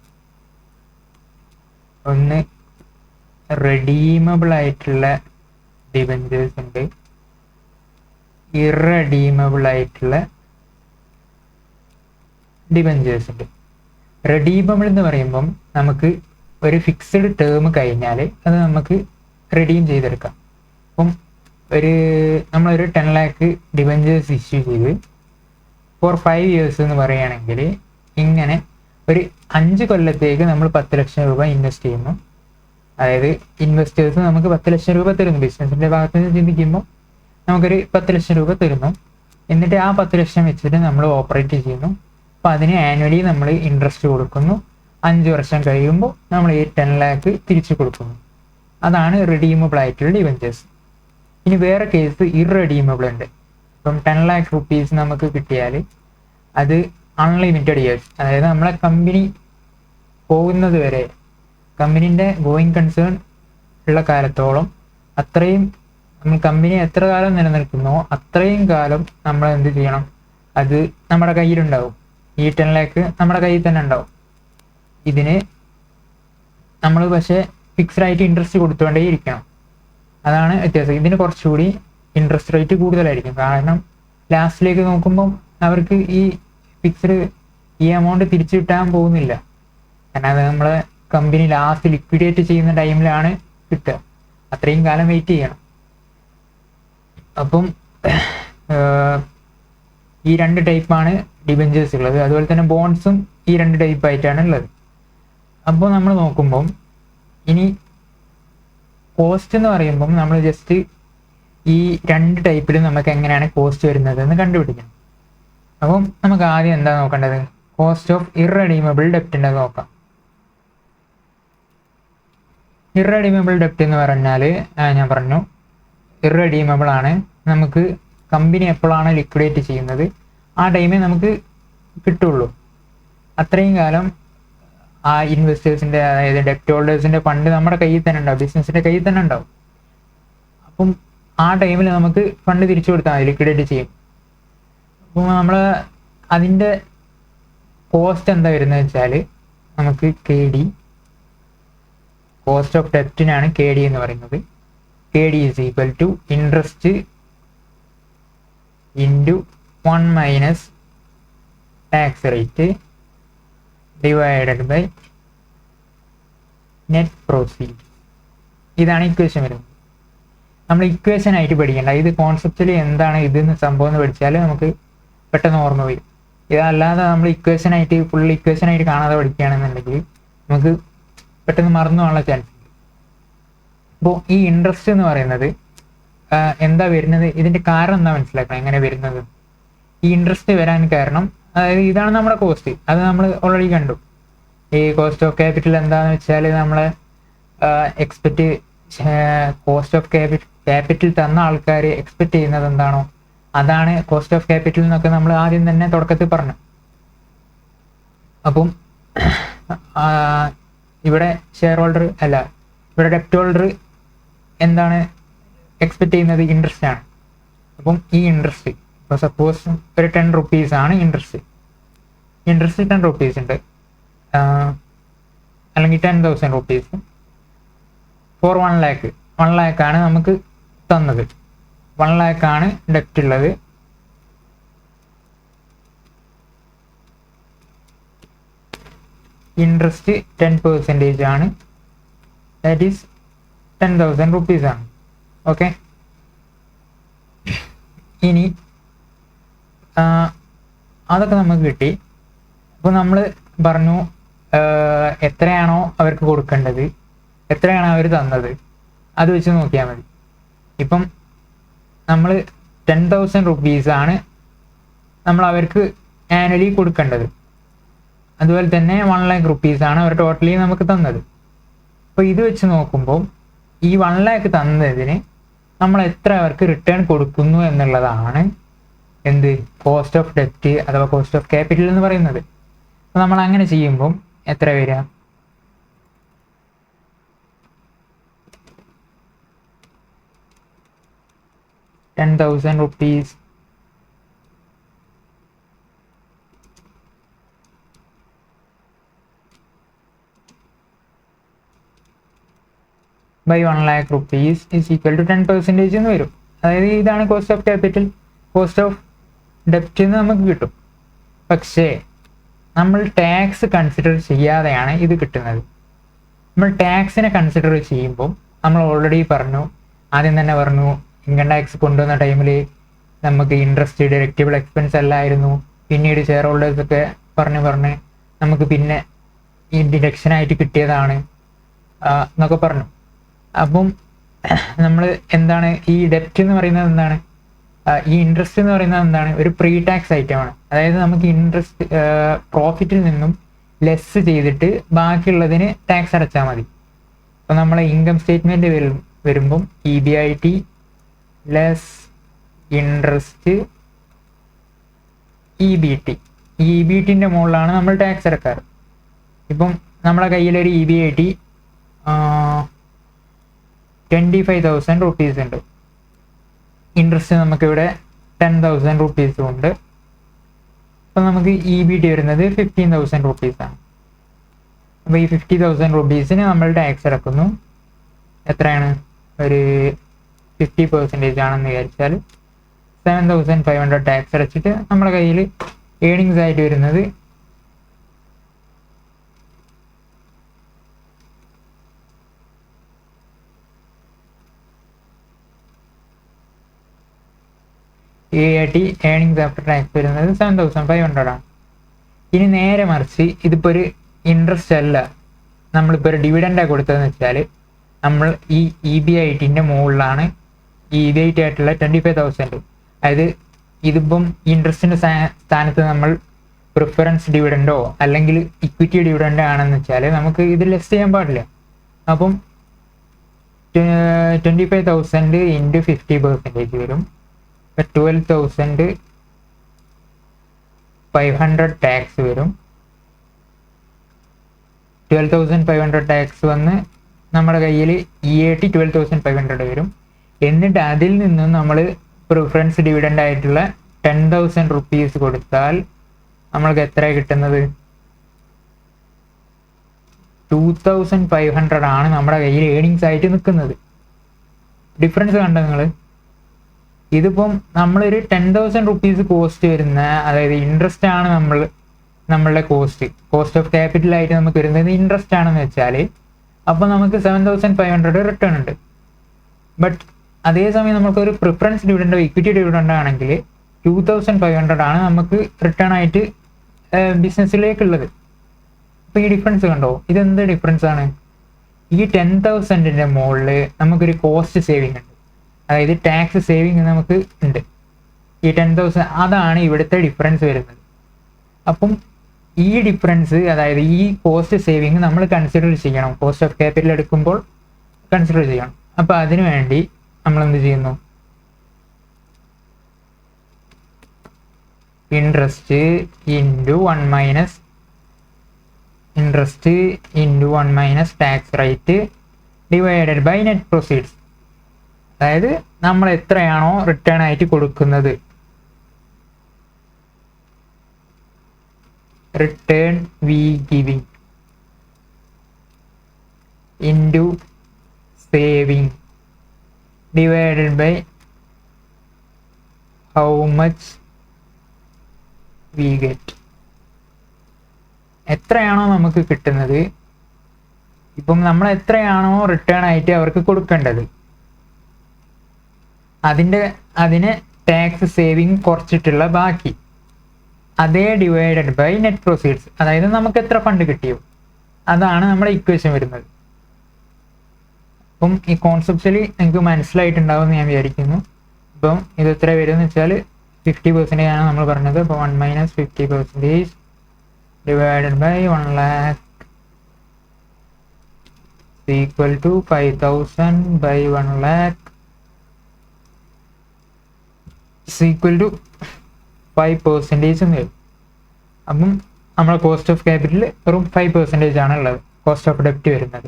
ഒന്ന് റെഡീമബിൾ ആയിട്ടുള്ള ഡിബഞ്ചേഴ്സ് ഉണ്ട്, ഇറഡീമബിൾ ആയിട്ടുള്ള ഡിബഞ്ചേഴ്സ് ഉണ്ട്. റെഡീമബിൾ എന്ന് പറയുമ്പം നമുക്ക് ഒരു ഫിക്സ്ഡ് ടേം കഴിഞ്ഞാൽ അത് നമുക്ക് റെഡീം ചെയ്തെടുക്കാം. അപ്പം നമ്മളൊരു 10 lakh ഡിബഞ്ചേഴ്സ് ഇഷ്യൂ ചെയ്ത് ഫോർ 5 years എന്ന് പറയുകയാണെങ്കിൽ ഇങ്ങനെ ഒരു 5 കൊല്ലത്തേക്ക് നമ്മൾ 10 ലക്ഷം രൂപ ഇൻവെസ്റ്റ് ചെയ്യുന്നു. അതായത് ഇൻവെസ്റ്റേഴ്സ് നമുക്ക് 10 ലക്ഷം രൂപ തരുന്നു. ബിസിനസിന്റെ ഭാഗത്ത് നിന്ന് ചിന്തിക്കുമ്പോൾ നമുക്കൊരു 10 ലക്ഷം രൂപ തരുന്നു. എന്നിട്ട് ആ 10 ലക്ഷം വെച്ചിട്ട് നമ്മൾ ഓപ്പറേറ്റ് ചെയ്യുന്നു. അപ്പോൾ അതിന് ആനുവലി നമ്മൾ ഇൻട്രസ്റ്റ് കൊടുക്കുന്നു. 5 വർഷം കഴിയുമ്പോൾ നമ്മൾ ഈ 10 lakh തിരിച്ചു കൊടുക്കുന്നു. അതാണ് റിഡീമബിൾ ആയിട്ടുള്ള ഡിബഞ്ചേഴ്സ്. ഇനി വേറെ കേസ് ഇറഡീമബിൾ ഉണ്ട്. ഇപ്പം 10 lakh rupees നമുക്ക് കിട്ടിയാൽ അത് അൺലിമിറ്റഡ് ഇയേഴ്സ്, അതായത് നമ്മളെ കമ്പനി പോകുന്നത് വരെ, കമ്പനീൻ്റെ ഗോയിങ് കൺസേൺ ഉള്ള കാലത്തോളം അത്രയും നമ്മൾ കമ്പനി എത്ര കാലം നിലനിൽക്കുന്നോ അത്രയും കാലം നമ്മൾ എന്ത് ചെയ്യണം, അത് നമ്മുടെ കയ്യിലുണ്ടാവും. ഈ 10 lakh നമ്മുടെ കയ്യിൽ തന്നെ ഉണ്ടാവും. ഇതിന് നമ്മൾ പക്ഷേ ഫിക്സ്ഡ് ആയിട്ട് ഇൻട്രസ്റ്റ് കൊടുത്തുകൊണ്ടേ ഇരിക്കണം. അതാണ് വ്യത്യാസം. ഇതിന് കുറച്ചുകൂടി ഇൻട്രസ്റ്റ് റേറ്റ് കൂടുതലായിരിക്കും. കാരണം ലാസ്റ്റിലേക്ക് നോക്കുമ്പം അവർക്ക് ഈ ഫിക്സ്ഡ് ഈ എമൗണ്ട് തിരിച്ചു കിട്ടാൻ പോകുന്നില്ല. കാരണം അത് നമ്മളെ കമ്പനി ലാസ്റ്റ് ലിക്വിഡേറ്റ് ചെയ്യുന്ന ടൈമിലാണ് കിട്ടുക. അത്രയും കാലം വെയിറ്റ് ചെയ്യണം. അപ്പം ഈ 2 ടൈപ്പാണ് ഡിബഞ്ചേഴ്സ് ഉള്ളത്. അതുപോലെ തന്നെ ബോൺസും ഈ 2 ടൈപ്പായിട്ടാണ് ഉള്ളത്. അപ്പോൾ നമ്മൾ നോക്കുമ്പം ഇനി കോസ്റ്റ് എന്ന് പറയുമ്പം നമ്മൾ ജസ്റ്റ് ഈ 2 ടൈപ്പിലും നമുക്ക് എങ്ങനെയാണ് കോസ്റ്റ് വരുന്നത് എന്ന് കണ്ടുപിടിക്കണം. അപ്പം നമുക്ക് ആദ്യം എന്താ നോക്കേണ്ടത്? കോസ്റ്റ് ഓഫ് ഇറഡീമബിൾ ഡെപ്റ്റിൻ്റെ നോക്കാം. ഇറഡീമബിൾ ഡെപ്റ്റ് എന്ന് പറഞ്ഞാൽ ഞാൻ പറഞ്ഞു ഇറഡീമബിൾ ആണ്. നമുക്ക് കമ്പനി എപ്പോഴാണ് ലിക്വിഡേറ്റ് ചെയ്യുന്നത് ആ ടൈമേ നമുക്ക് കിട്ടുള്ളൂ. അത്രയും കാലം ആ ഇൻവെസ്റ്റേഴ്സിൻ്റെ, അതായത് ഡെപ്റ്റ് ഹോൾഡേഴ്സിൻ്റെ ഫണ്ട് നമ്മുടെ കയ്യിൽ തന്നെ ഉണ്ടാവും, ബിസിനസ്സിൻ്റെ കയ്യിൽ തന്നെ ഉണ്ടാവും. അപ്പം ആ ടൈമിൽ നമുക്ക് ഫണ്ട് തിരിച്ചു കൊടുത്താൽ മതി, ലിക്വിഡേറ്റ് ചെയ്യും. അപ്പം നമ്മൾ അതിൻ്റെ കോസ്റ്റ് എന്താ വരുന്നത് വെച്ചാൽ നമുക്ക് കോസ്റ്റ് ഓഫ് ഡെപ്റ്റിനാണ് KD എന്ന് പറയുന്നത്. KD is equal to interest into 1 minus tax rate divided by net proceed. ഇതാണ് ഇക്വേഷൻ വരുന്നത്. നമ്മൾ ഇക്വേഷൻ ആയിട്ട് പഠിക്കേണ്ട, ഇത് കോൺസെപ്റ്റിൽ എന്താണ് ഇതെന്ന് സംഭവം എന്ന് പഠിച്ചാൽ നമുക്ക് പെട്ടെന്ന് ഓർമ്മ വരും. ഇതല്ലാതെ നമ്മൾ ഇക്വേഷനായിട്ട് ഫുൾ ഇക്വേഷനായിട്ട് കാണാതെ പഠിക്കുകയാണെന്നുണ്ടെങ്കിൽ നമുക്ക് പെട്ടെന്ന് മറന്നു പോകാനുള്ള ചാൻസ് ഉണ്ട്. അപ്പോൾ ഈ ഇൻട്രസ്റ്റ് എന്ന് പറയുന്നത് എന്താ വരുന്നത്, ഇതിൻ്റെ കാരണം എന്താ മനസ്സിലാക്കണം, എങ്ങനെ വരുന്നത്. ഈ ഇൻട്രസ്റ്റ് വരാൻ കാരണം, അതായത് ഇതാണ് നമ്മുടെ കോസ്റ്റ്, അത് നമ്മൾ ഓൾറെഡി കണ്ടു. ഈ കോസ്റ്റ് ഓഫ് ക്യാപിറ്റൽ എന്താണെന്ന് വെച്ചാൽ നമ്മളെ കോസ്റ്റ് ഓഫ് ക്യാപിറ്റൽ തന്ന ആൾക്കാർ എക്സ്പെക്റ്റ് ചെയ്യുന്നത് എന്താണോ അതാണ് കോസ്റ്റ് ഓഫ് ക്യാപിറ്റൽ എന്നൊക്കെ നമ്മൾ ആദ്യം തന്നെ തുടക്കത്തിൽ പറഞ്ഞു. അപ്പം ഇവിടെ ഷെയർ ഹോൾഡർ അല്ല, ഇവിടെ ഡെപ്റ്റ് ഹോൾഡർ എന്താണ് എക്സ്പെക്റ്റ് ചെയ്യുന്നത്, ഇൻട്രസ്റ്റ് ആണ്. അപ്പം ഈ ഇൻട്രസ്റ്റ് ഇപ്പോൾ സപ്പോസ് ഒരു 10 റുപ്പീസ് ആണ് ഇൻട്രസ്റ്റ് 10 റുപ്പീസ് ഉണ്ട്, അല്ലെങ്കിൽ 10,000 റുപ്പീസ് ഫോർ 1 ലാക്ക്. 1 ലാക്കാണ് നമുക്ക് തന്നത്, 1 ലാക്കാണ് ഡെപ്റ്റ് ഉള്ളത്. ഇൻട്രസ്റ്റ് 10% ആണ്, ദാറ്റ് ഈസ് 10,000 റുപ്പീസ് ആണ്. ഓക്കെ, ഇനി അതൊക്കെ നമുക്ക് കിട്ടി. അപ്പോൾ നമ്മൾ പറഞ്ഞു എത്രയാണോ അവർക്ക് കൊടുക്കേണ്ടത്, എത്രയാണോ അവർ തന്നത്, അത് വെച്ച് നോക്കിയാൽ മതി. ഇപ്പം നമ്മൾ 10,000 റുപ്പീസാണ് നമ്മൾ അവർക്ക് ആനുവലി കൊടുക്കേണ്ടത്. അതുപോലെ തന്നെ 1 ലാക്ക് റുപ്പീസാണ് അവർ ടോട്ടലി നമുക്ക് തന്നത്. അപ്പോൾ ഇത് വെച്ച് നോക്കുമ്പോൾ ഈ 1 ലാക്ക് തന്നതിന് നമ്മൾ എത്ര അവർക്ക് റിട്ടേൺ കൊടുക്കുന്നു എന്നുള്ളതാണ് എന്ത്, കോസ്റ്റ് ഓഫ് ഡെപ്റ്റ് അഥവാ കോസ്റ്റ് ഓഫ് ക്യാപിറ്റൽ എന്ന് പറയുന്നത്. അപ്പോൾ നമ്മൾ അങ്ങനെ ചെയ്യുമ്പം എത്ര വരിക, ₹10,000 by 1 lakh rupees is equal to 10% എന്ന് വരും. അതായത് ഇതാണ് cost of capital, cost of ഡെപ്റ്റ് എന്ന് നമുക്ക് കിട്ടും. പക്ഷേ നമ്മൾ ടാക്സ് കൺസിഡർ ചെയ്യാതെയാണ് ഇത് കിട്ടുന്നത്. നമ്മൾ ടാക്സിനെ കൺസിഡർ ചെയ്യുമ്പോൾ നമ്മൾ ഓൾറെഡി പറഞ്ഞു, ആദ്യം തന്നെ പറഞ്ഞു, ഇൻകം ടാക്സ് കൊണ്ടുവന്ന ടൈമിൽ നമുക്ക് ഇൻട്രസ്റ്റ് ഡിഡക്റ്റബിൾ എക്സ്പെൻസ് അല്ലായിരുന്നു. പിന്നീട് ഷെയർ ഹോൾഡേഴ്സൊക്കെ പറഞ്ഞ് നമുക്ക് പിന്നെ ഈ ഡിഡക്ഷനായിട്ട് കിട്ടിയതാണ് എന്നൊക്കെ പറഞ്ഞു. അപ്പം നമ്മൾ എന്താണ് ഈ ഡെപ്റ്റ് എന്ന് പറയുന്നത്, എന്താണ് ഈ ഇൻട്രസ്റ്റ് എന്ന് പറയുന്നത്, എന്താണ് ഒരു പ്രീ ടാക്സ് ഐറ്റമാണ്. അതായത് നമുക്ക് ഇൻട്രസ്റ്റ് പ്രോഫിറ്റിൽ നിന്നും ലെസ് ചെയ്തിട്ട് ബാക്കിയുള്ളതിന് ടാക്സ് അടച്ചാൽ മതി. അപ്പോൾ നമ്മളെ ഇൻകം സ്റ്റേറ്റ്മെൻറ്റ് വരുമ്പം EBIT ലെസ് ഇൻട്രസ്റ്റ് EBTൻ്റെ മുകളിലാണ് നമ്മൾ ടാക്സ് അടക്കാറ്. ഇപ്പം നമ്മളെ കയ്യിലൊരു EBIT 25,000 റുപ്പീസ് ഉണ്ട്, ഇൻട്രസ്റ്റ് നമുക്കിവിടെ 10,000 റുപ്പീസും ഉണ്ട്. അപ്പം നമുക്ക് EBT വരുന്നത് 15,000 റുപ്പീസാണ്. അപ്പോൾ ഈ 50,000 റുപ്പീസിന് നമ്മൾ ടാക്സ് അടക്കുന്നു. എത്രയാണ്, ഒരു 50% ആണെന്ന് വിചാരിച്ചാൽ 7,500 ടാക്സ് അടച്ചിട്ട് നമ്മുടെ കയ്യിൽ ഏണിങ്സ് ആയിട്ട് വരുന്നത് EAT ഏണിങ്സ് ആഫ്റ്റർ ടാക്സ് വരുന്നത് 7,500 ആണ്. ഇനി നേരെ മറിച്ച് ഇതിപ്പോൾ ഒരു ഇൻട്രസ്റ്റ് അല്ല, നമ്മളിപ്പോൾ ഒരു ഡിവിഡൻഡാണ് കൊടുത്തതെന്ന് വെച്ചാൽ നമ്മൾ ഈ EBITൻ്റെ മുകളിലാണ് ഈ EBIT ആയിട്ടുള്ള 25,000. അതായത് ഇതിപ്പം ഇൻട്രസ്റ്റിൻ്റെ സ്ഥാനത്ത് നമ്മൾ പ്രിഫറൻസ് ഡിവിഡൻഡോ അല്ലെങ്കിൽ ഇക്വിറ്റി ഡിവിഡൻഡോ ആണെന്ന് വെച്ചാൽ നമുക്ക് ഇത് ലെസ് ചെയ്യാൻ പാടില്ല. അപ്പം 25,000 ഇൻറ്റു 50% വരും. 12,500 ടാക്സ് വരും. 12,500 ടാക്സ് വന്ന് നമ്മുടെ കയ്യിൽ EAT 12,500 വരും. എന്നിട്ട് അതിൽ നിന്നും നമ്മൾ പ്രിഫറൻസ് ഡിവിഡൻ്റ് ആയിട്ടുള്ള 10,000 റുപ്പീസ് കൊടുത്താൽ നമ്മൾക്ക് എത്രയാണ് കിട്ടുന്നത്? 2,500 ആണ് നമ്മുടെ കയ്യിൽ ഏണിങ്സ് ആയിട്ട് നിൽക്കുന്നത്. ഡിഫറൻസ് കണ്ടോ നിങ്ങൾ? ഇതിപ്പം നമ്മളൊരു 10,000 റുപ്പീസ് കോസ്റ്റ് വരുന്ന, അതായത് ഇൻട്രസ്റ്റ് ആണ് നമ്മളുടെ കോസ്റ്റ് ഓഫ് ക്യാപിറ്റൽ ആയിട്ട് നമുക്ക് വരുന്നത് ഇൻട്രസ്റ്റ് ആണെന്ന് വെച്ചാൽ, അപ്പോൾ നമുക്ക് 7,500 റിട്ടേൺ ഉണ്ട്. ബട്ട് അതേസമയം നമുക്കൊരു പ്രിഫറൻസ് ഡിവിഡൻഡോ ഇക്വിറ്റി ഡിവിഡൻഡോ ആണെങ്കിൽ 2,500 ആണ് നമുക്ക് റിട്ടേൺ ആയിട്ട് ബിസിനസ്സിലേക്കുള്ളത്. അപ്പോൾ ഈ ഡിഫറൻസ് കണ്ടോ? ഇതെന്ത് ഡിഫറൻസ് ആണ്? ഈ 10,000-ൻ്റെ മുകളിൽ നമുക്കൊരു കോസ്റ്റ് സേവിങ് ഉണ്ട്, അതായത് ടാക്സ് സേവിങ് നമുക്ക് ഉണ്ട്. ഈ 10,000 അതാണ് ഇവിടുത്തെ ഡിഫറൻസ് വരുന്നത്. അപ്പം ഈ ഡിഫറൻസ്, അതായത് ഈ കോസ്റ്റ് സേവിങ് നമ്മൾ കൺസിഡർ ചെയ്യണം, കോസ്റ്റ് ഓഫ് ക്യാപിറ്റൽ എടുക്കുമ്പോൾ കൺസിഡർ ചെയ്യണം. അപ്പോൾ അതിനു വേണ്ടി നമ്മൾ എന്ത് ചെയ്യുന്നു? Interest into 1 minus tax rate divided by net proceeds. അതായത് നമ്മൾ എത്രയാണോ റിട്ടേൺ ആയിട്ട് കൊടുക്കുന്നത്, return we giving into saving divided by how much we get. എത്രയാണോ നമുക്ക് കിട്ടുന്നത്, ഇപ്പം നമ്മൾ എത്രയാണോ റിട്ടേൺ ആയിട്ട് അവർക്ക് കൊടുക്കേണ്ടത്, അതിന് ടാക്സ് സേവിങ് കുറച്ചിട്ടുള്ള ബാക്കി, അതേ ഡിവൈഡഡ് ബൈ നെറ്റ് പ്രൊസീഡ്സ്, അതായത് നമുക്ക് എത്ര ഫണ്ട് കിട്ടിയോ അതാണ് നമ്മുടെ ഇക്വേഷൻ വരുന്നത്. അപ്പം ഈ കോൺസെപ്ച്വലി നിങ്ങൾക്ക് മനസ്സിലായിട്ടുണ്ടാവും എന്ന് ഞാൻ വിചാരിക്കുന്നു. അപ്പം ഇത് എത്ര വരും എന്ന് വെച്ചാൽ 50% ആണ് നമ്മൾ പറഞ്ഞത്. അപ്പോൾ 1 minus 50% divided by 1 lakh is equal to 5,000 by 1 lakh is equal to 5% എന്ന് വരും. അപ്പം നമ്മുടെ കോസ്റ്റ് ഓഫ് ക്യാപിറ്റൽ വെറും 5% ആണ് ഉള്ളത്, കോസ്റ്റ് ഓഫ് ഡെപ്റ്റ് വരുന്നത്.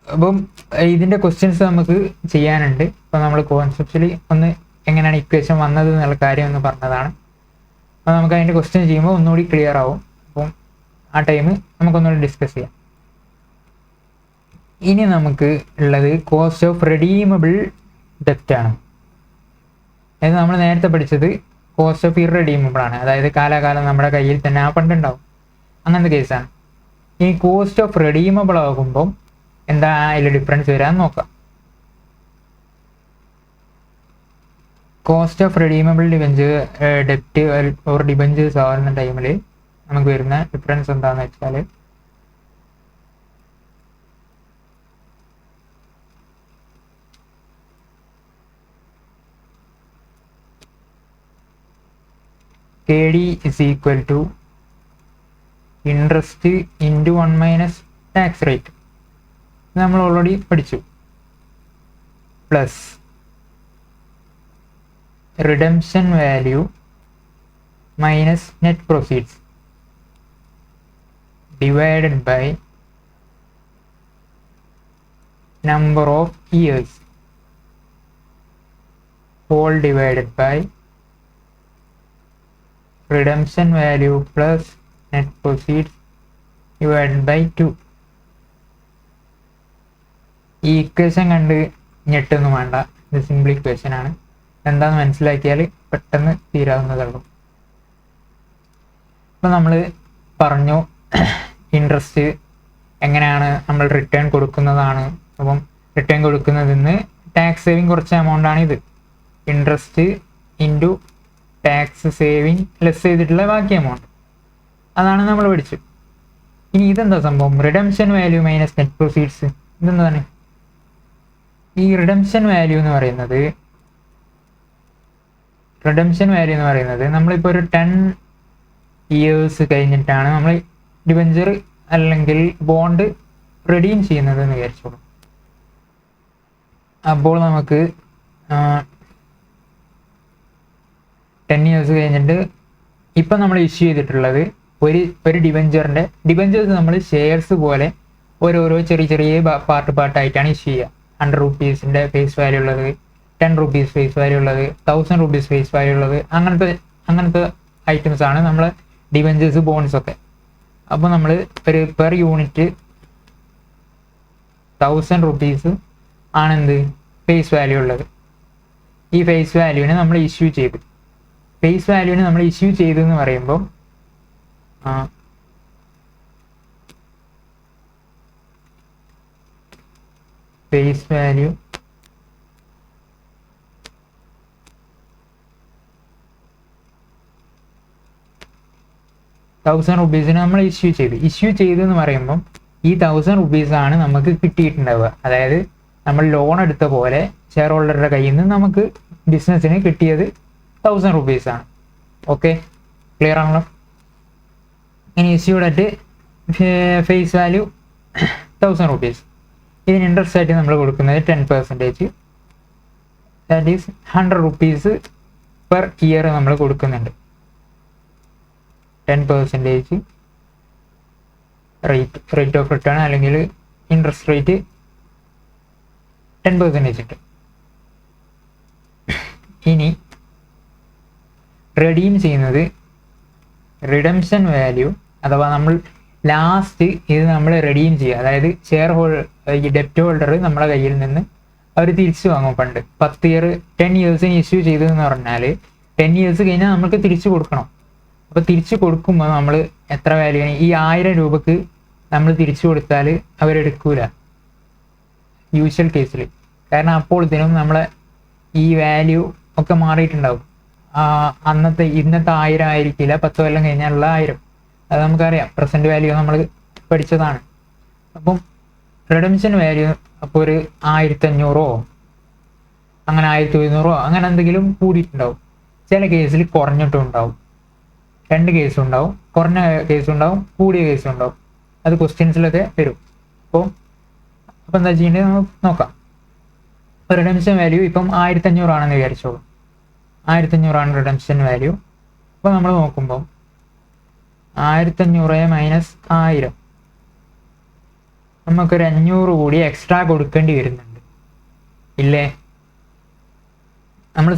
അപ്പം ഇതിൻ്റെ ക്വസ്റ്റ്യൻസ് നമുക്ക് ചെയ്യാനുണ്ട്. അപ്പോൾ നമ്മൾ കോൺസെപ്ച്വലി ഒന്ന് എങ്ങനെയാണ് ഇക്വേഷൻ വന്നത് എന്നുള്ള കാര്യം ഒന്ന് പറഞ്ഞതാണ്. അപ്പോൾ നമുക്ക് അതിൻ്റെ ക്വസ്റ്റ്യൻ ചെയ്യുമ്പോൾ ഒന്നുകൂടി ക്ലിയർ ആവും. അപ്പം ആ ടൈം നമുക്കൊന്നുകൂടി ഡിസ്കസ് ചെയ്യാം. ഇനി നമുക്ക് ഉള്ളത് കോസ്റ്റ് ഓഫ് റെഡീമബിൾ ഡെപ്റ്റ് ആണ്. അതായത് നമ്മൾ നേരത്തെ പഠിച്ചത് കോസ്റ്റ് ഓഫ് ഇറഡീമബിൾ ആണ്, അതായത് കാലാകാലം നമ്മുടെ കയ്യിൽ തന്നെ ആ ഫണ്ട് ഉണ്ടാവും, അങ്ങനത്തെ കേസാണ്. ഇനി കോസ്റ്റ് ഓഫ് റെഡീമബിൾ ആകുമ്പം എന്താ അതിൽ ഡിഫറൻസ് വരാൻ നോക്കാം. കോസ്റ്റ് ഓഫ് റെഡീമബിൾ ഡെപ്റ്റ് ഓർ ഡിബഞ്ചേഴ്സ് ആവുന്ന ടൈമിൽ നമുക്ക് വരുന്ന ഡിഫറൻസ് എന്താണെന്ന് വെച്ചാൽ, KD is equal to interest into 1 minus tax rate, നമ്മൾ ഓൾറെഡി പഠിച്ചു, plus redemption value minus net proceeds divided by number of years whole divided by redemption value plus net proceeds divided by 2. ഈ equation കണ്ട് ഞെട്ടൊന്നും വേണ്ട, ഇത് simple equation ആണ്. എന്താന്ന് മനസ്സിലാക്കിയാൽ പെട്ടെന്ന് തീരാവുന്നതുള്ളൂ. ഇപ്പം നമ്മൾ പറഞ്ഞു ഇൻട്രസ്റ്റ് എങ്ങനെയാണ് നമ്മൾ റിട്ടേൺ കൊടുക്കുന്നതാണ്. അപ്പം റിട്ടേൺ കൊടുക്കുന്നതിന് ടാക്സ് സേവിങ് കുറച്ച് എമൗണ്ടാണ് ഇത്. Interest into tax saving less ചെയ്തിട്ടുള്ള ബാക്കി എമൗണ്ട്, അതാണ് നമ്മൾ പഠിച്ചു. ഇനി ഇതെന്താ സംഭവം? Redemption value minus net proceeds. ഇതെന്താണ് ഈ റിഡംഷൻ വാല്യൂ എന്ന് പറയുന്നത്? റിഡംഷൻ വാല്യൂ എന്ന് പറയുന്നത് നമ്മളിപ്പോൾ ഒരു 10 years കഴിഞ്ഞിട്ടാണ് നമ്മൾ ഡിബഞ്ചർ അല്ലെങ്കിൽ ബോണ്ട് റിഡീം ചെയ്യുന്നത് എന്ന് വിചാരിച്ചോളൂ. അപ്പോൾ നമുക്ക് 10 ഇയേഴ്സ് കഴിഞ്ഞിട്ട് ഇപ്പം നമ്മൾ ഇഷ്യൂ ചെയ്തിട്ടുള്ളത് ഒരു ഡിബഞ്ചേഴ്സ് നമ്മൾ ഷെയർസ് പോലെ ഓരോരോ ചെറിയ പാർട്ടായിട്ടാണ് ഇഷ്യൂ ചെയ്യുക. 100 റുപ്പീസിൻ്റെ ഫേസ് വാല്യൂ ഉള്ളത്, 10 റുപ്പീസ് ഫേസ് വാല്യൂ ഉള്ളത്, 1000 റുപ്പീസ് ഫേസ് വാല്യൂ ഉള്ളത്, അങ്ങനത്തെ ഐറ്റംസ് ആണ് നമ്മൾ ഡിബഞ്ചേഴ്സ് ബോൺസ് ഒക്കെ. അപ്പോൾ നമ്മൾ ഒരു പെർ യൂണിറ്റ് 1000 റുപ്പീസ് ആണെന്ത് ഫേസ് വാല്യൂ ഉള്ളത്. ഈ ഫേസ് വാല്യൂവിനെ നമ്മൾ ഇഷ്യൂ ചെയ്തു. ഫേസ് വാല്യൂവിനെ നമ്മൾ ഇഷ്യൂ ചെയ്തു എന്ന് പറയുമ്പോൾ ഫേസ് വാല്യൂ ₹1000 നമ്മൾ ഇഷ്യൂ ചെയ്തു എന്ന് പറയുമ്പം ഈ ₹1000 ആണ് നമുക്ക് കിട്ടിയിട്ടുണ്ടാവുക. അതായത് നമ്മൾ ലോൺ എടുത്ത പോലെ ഷെയർ ഹോൾഡറുടെ കയ്യിൽ നിന്ന് നമുക്ക് ബിസിനസ്സിന് കിട്ടിയത് ₹1000 ആണ്. ഓക്കെ, ക്ലിയർ ആണല്ലോ. ഇനി ഇഷ്യൂഡ് അറ്റ് ഫേസ് വാല്യൂ ₹1000. ഇതിന് ഇൻട്രസ്റ്റ് ആയിട്ട് നമ്മൾ കൊടുക്കുന്നത് 10%, ദാറ്റ് ഈസ് ₹100 പെർ ഇയർ നമ്മൾ കൊടുക്കുന്നുണ്ട്. 10% റേറ്റ് ഓഫ് റിട്ടേൺ അല്ലെങ്കിൽ ഇൻട്രസ്റ്റ് റേറ്റ് 10% ഉണ്ട്. ഇനി റെഡീം ചെയ്യുന്നത് റിഡംഷൻ വാല്യൂ, അഥവാ നമ്മൾ ലാസ്റ്റ് ഇത് നമ്മൾ റെഡീം ചെയ്യുക. അതായത് ഈ ഡെപ്റ്റ് ഹോൾഡർ നമ്മളെ കയ്യിൽ നിന്ന് അവർ തിരിച്ചു വാങ്ങും. പണ്ട് 10 ഇയേഴ്സിന് ഇഷ്യൂ ചെയ്തതെന്ന് പറഞ്ഞാൽ 10 ഇയേഴ്സ് കഴിഞ്ഞാൽ നമുക്ക് തിരിച്ചു കൊടുക്കണം. അപ്പോൾ തിരിച്ചു കൊടുക്കുമ്പോൾ നമ്മൾ എത്ര വാല്യൂ ഈ ₹1000 നമ്മൾ തിരിച്ചു കൊടുത്താൽ അവരെടുക്കൂല യൂഷ്വൽ കേസിൽ. കാരണം അപ്പോൾ ഇതിനും നമ്മളെ ഈ വാല്യൂ ഒക്കെ മാറിയിട്ടുണ്ടാവും. ഇന്നത്തെ 1000 ആയിരിക്കില്ല 10 കൊല്ലം കഴിഞ്ഞാലുള്ള 1000. അത് നമുക്കറിയാം, പ്രസൻറ്റ് വാല്യൂ നമ്മൾ പഠിച്ചതാണ്. അപ്പം റിഡംഷൻ വാല്യൂ അപ്പോൾ ഒരു 1500 അങ്ങനെ 1100 അങ്ങനെ എന്തെങ്കിലും കൂടിയിട്ടുണ്ടാവും. ചില കേസിൽ കുറഞ്ഞിട്ടും ഉണ്ടാവും. 2 കേസും ഉണ്ടാവും, കുറഞ്ഞ കേസും ഉണ്ടാവും, കൂടിയ കേസും ഉണ്ടാവും. അത് ക്വസ്റ്റ്യൻസിലൊക്കെ വരും. അപ്പോൾ എന്താ ചെയ്യേണ്ടത് നമുക്ക് നോക്കാം. റിഡംഷൻ വാല്യൂ ഇപ്പം 1500 ആണെന്ന് വിചാരിച്ചോളൂ. 1500 ആണ് റിഡംഷൻ വാല്യൂ. അപ്പോൾ നമ്മൾ നോക്കുമ്പം 1500 മൈനസ് 1000 നമുക്കൊരു 500 കൂടി എക്സ്ട്രാ കൊടുക്കേണ്ടി വരുന്നുണ്ട് ഇല്ലേ? നമ്മൾ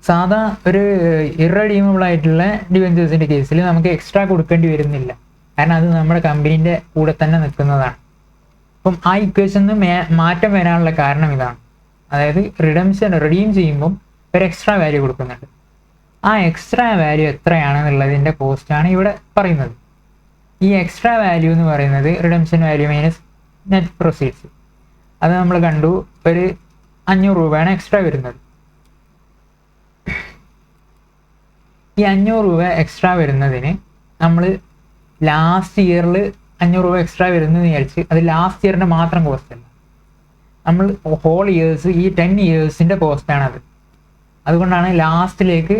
സാധാ ഒരു ഇറഡീമബിൾ ആയിട്ടുള്ള ഡിബഞ്ചേഴ്സിൻ്റെ കേസിൽ നമുക്ക് എക്സ്ട്രാ കൊടുക്കേണ്ടി വരുന്നില്ല. കാരണം അത് നമ്മുടെ കമ്പനീൻ്റെ കൂടെ തന്നെ നിൽക്കുന്നതാണ്. അപ്പം ആ ഇക്വേഷന് മാറ്റം വരാനുള്ള കാരണം ഇതാണ്. അതായത് റെഡീം ചെയ്യുമ്പം ഒരു എക്സ്ട്രാ വാല്യൂ കൊടുക്കുന്നുണ്ട്. ആ എക്സ്ട്രാ വാല്യൂ എത്രയാണെന്നുള്ളതിൻ്റെ കോസ്റ്റാണ് ഇവിടെ പറയുന്നത്. ഈ എക്സ്ട്രാ വാല്യൂ എന്ന് പറയുന്നത് redemption value minus net proceeds. അത് നമ്മൾ കണ്ടു, ഒരു ₹500 എക്സ്ട്രാ വരുന്നത്. ഈ ₹500 എക്സ്ട്രാ വരുന്നതിന് നമ്മൾ ലാസ്റ്റ് ഇയറിൽ ₹500 എക്സ്ട്രാ വരുന്നതെന്ന് വിചാരിച്ച് അത് ലാസ്റ്റ് ഇയറിൻ്റെ മാത്രം കോസ്റ്റ് അല്ല, നമ്മൾ ഹോൾ ഇയേഴ്സ് ഈ 10 ഇയേഴ്സിൻ്റെ കോസ്റ്റാണത്. അതുകൊണ്ടാണ് ലാസ്റ്റിലേക്ക്